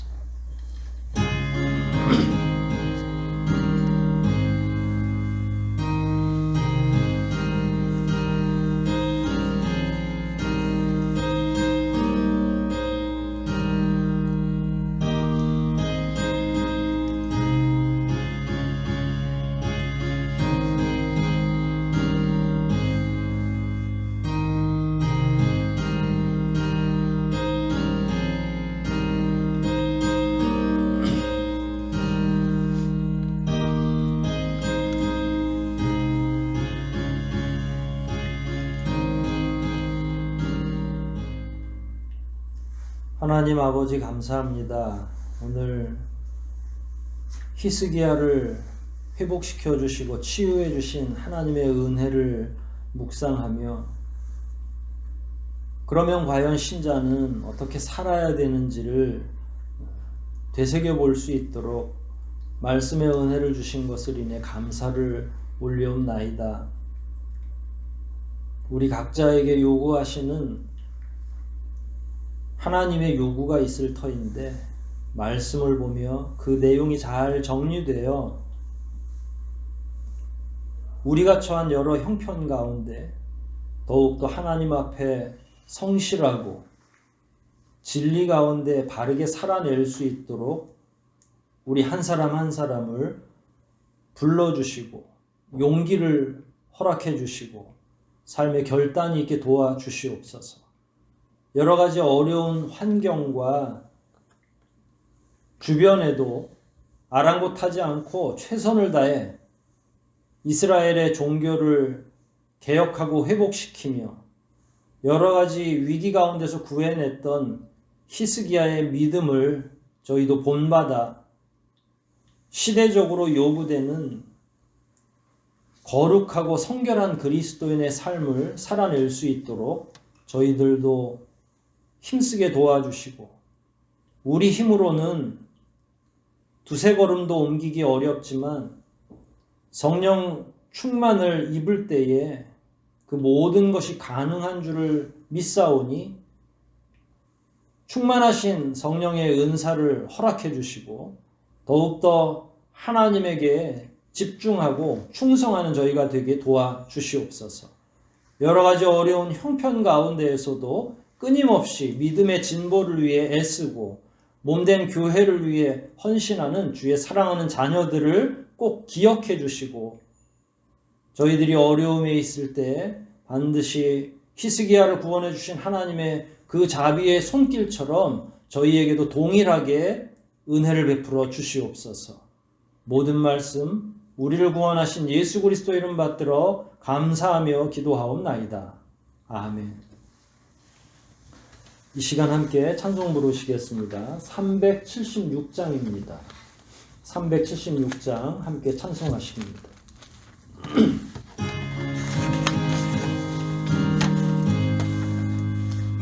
하나님 아버지 감사합니다. 오늘 히스기야를 회복시켜 주시고 치유해 주신 하나님의 은혜를 묵상하며 그러면 과연 신자는 어떻게 살아야 되는지를 되새겨 볼 수 있도록 말씀의 은혜를 주신 것을 인해 감사를 올려옵나이다. 우리 각자에게 요구하시는 하나님의 요구가 있을 터인데 말씀을 보며 그 내용이 잘 정리되어 우리가 처한 여러 형편 가운데 더욱더 하나님 앞에 성실하고 진리 가운데 바르게 살아낼 수 있도록 우리 한 사람 한 사람을 불러주시고 용기를 허락해 주시고 삶의 결단이 있게 도와주시옵소서. 여러 가지 어려운 환경과 주변에도 아랑곳하지 않고 최선을 다해 이스라엘의 종교를 개혁하고 회복시키며 여러 가지 위기 가운데서 구해냈던 히스기야의 믿음을 저희도 본받아 시대적으로 요구되는 거룩하고 성결한 그리스도인의 삶을 살아낼 수 있도록 저희들도 힘쓰게 도와주시고 우리 힘으로는 두세 걸음도 옮기기 어렵지만 성령 충만을 입을 때에 그 모든 것이 가능한 줄을 믿사오니 충만하신 성령의 은사를 허락해 주시고 더욱더 하나님에게 집중하고 충성하는 저희가 되게 도와주시옵소서. 여러 가지 어려운 형편 가운데에서도 끊임없이 믿음의 진보를 위해 애쓰고 몸된 교회를 위해 헌신하는 주의 사랑하는 자녀들을 꼭 기억해 주시고 저희들이 어려움에 있을 때 반드시 히스기야를 구원해 주신 하나님의 그 자비의 손길처럼 저희에게도 동일하게 은혜를 베풀어 주시옵소서. 모든 말씀 우리를 구원하신 예수 그리스도 이름 받들어 감사하며 기도하옵나이다. 아멘. 이 시간 함께 찬송 부르시겠습니다. 376장입니다. 376장 함께 찬송하십니다.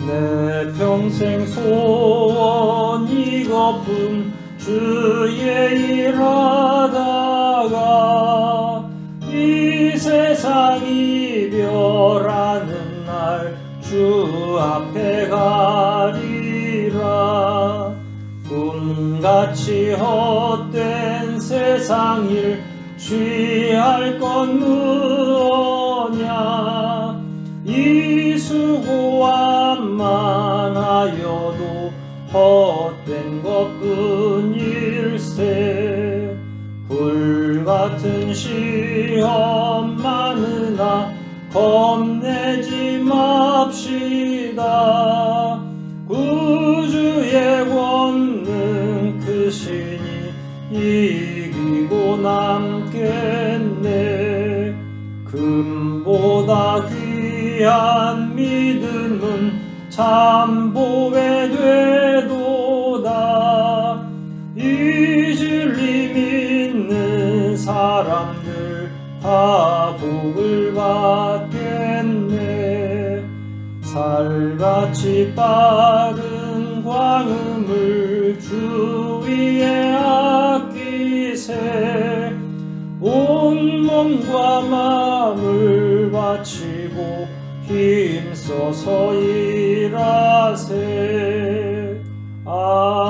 내 평생 소원 이것뿐 주의 일하다가 이 세상 이별하는 날 주 앞에 가리라. 꿈같이 헛된 세상 일 취할 건 무엇냐. 이 수고함만 하여도 헛된 것뿐일세. 불같은 시험 많으나 겁내지 맙시다. 구주의 권능 크시니 이기고 남겠네. 금보다 귀한 믿음은 참 보배되도다. 이 진리 믿는 사람들 다 복을 받겠네. 살같이 빠른 광음을 주 위에 아끼세. 온 몸과 마음을 바치고 힘써서 일하세. 아멘.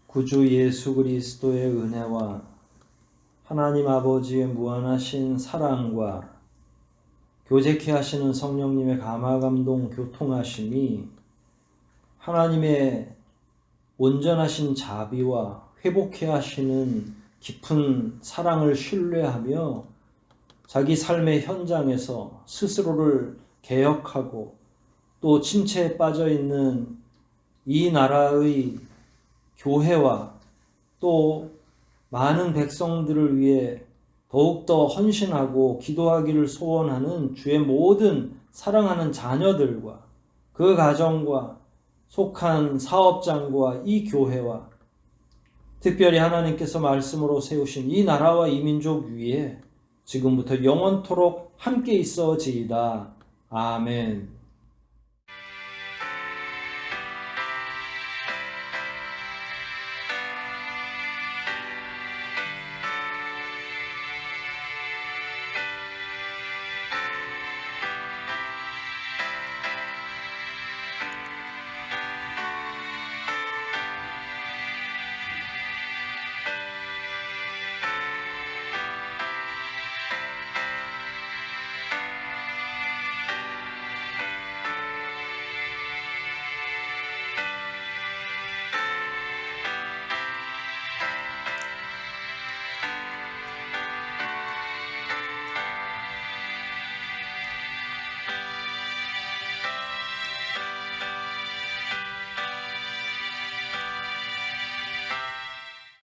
구주 예수 그리스도의 은혜와 하나님 아버지의 무한하신 사랑과 교제케 하시는 성령님의 감화감동 교통하심이 하나님의 온전하신 자비와 회복케 하시는 깊은 사랑을 신뢰하며 자기 삶의 현장에서 스스로를 개혁하고 또 침체에 빠져 있는 이 나라의 교회와 또 많은 백성들을 위해 더욱더 헌신하고 기도하기를 소원하는 주의 모든 사랑하는 자녀들과 그 가정과 속한 사업장과 이 교회와 특별히 하나님께서 말씀으로 세우신 이 나라와 이 민족 위에 지금부터 영원토록 함께 있어지이다. 아멘.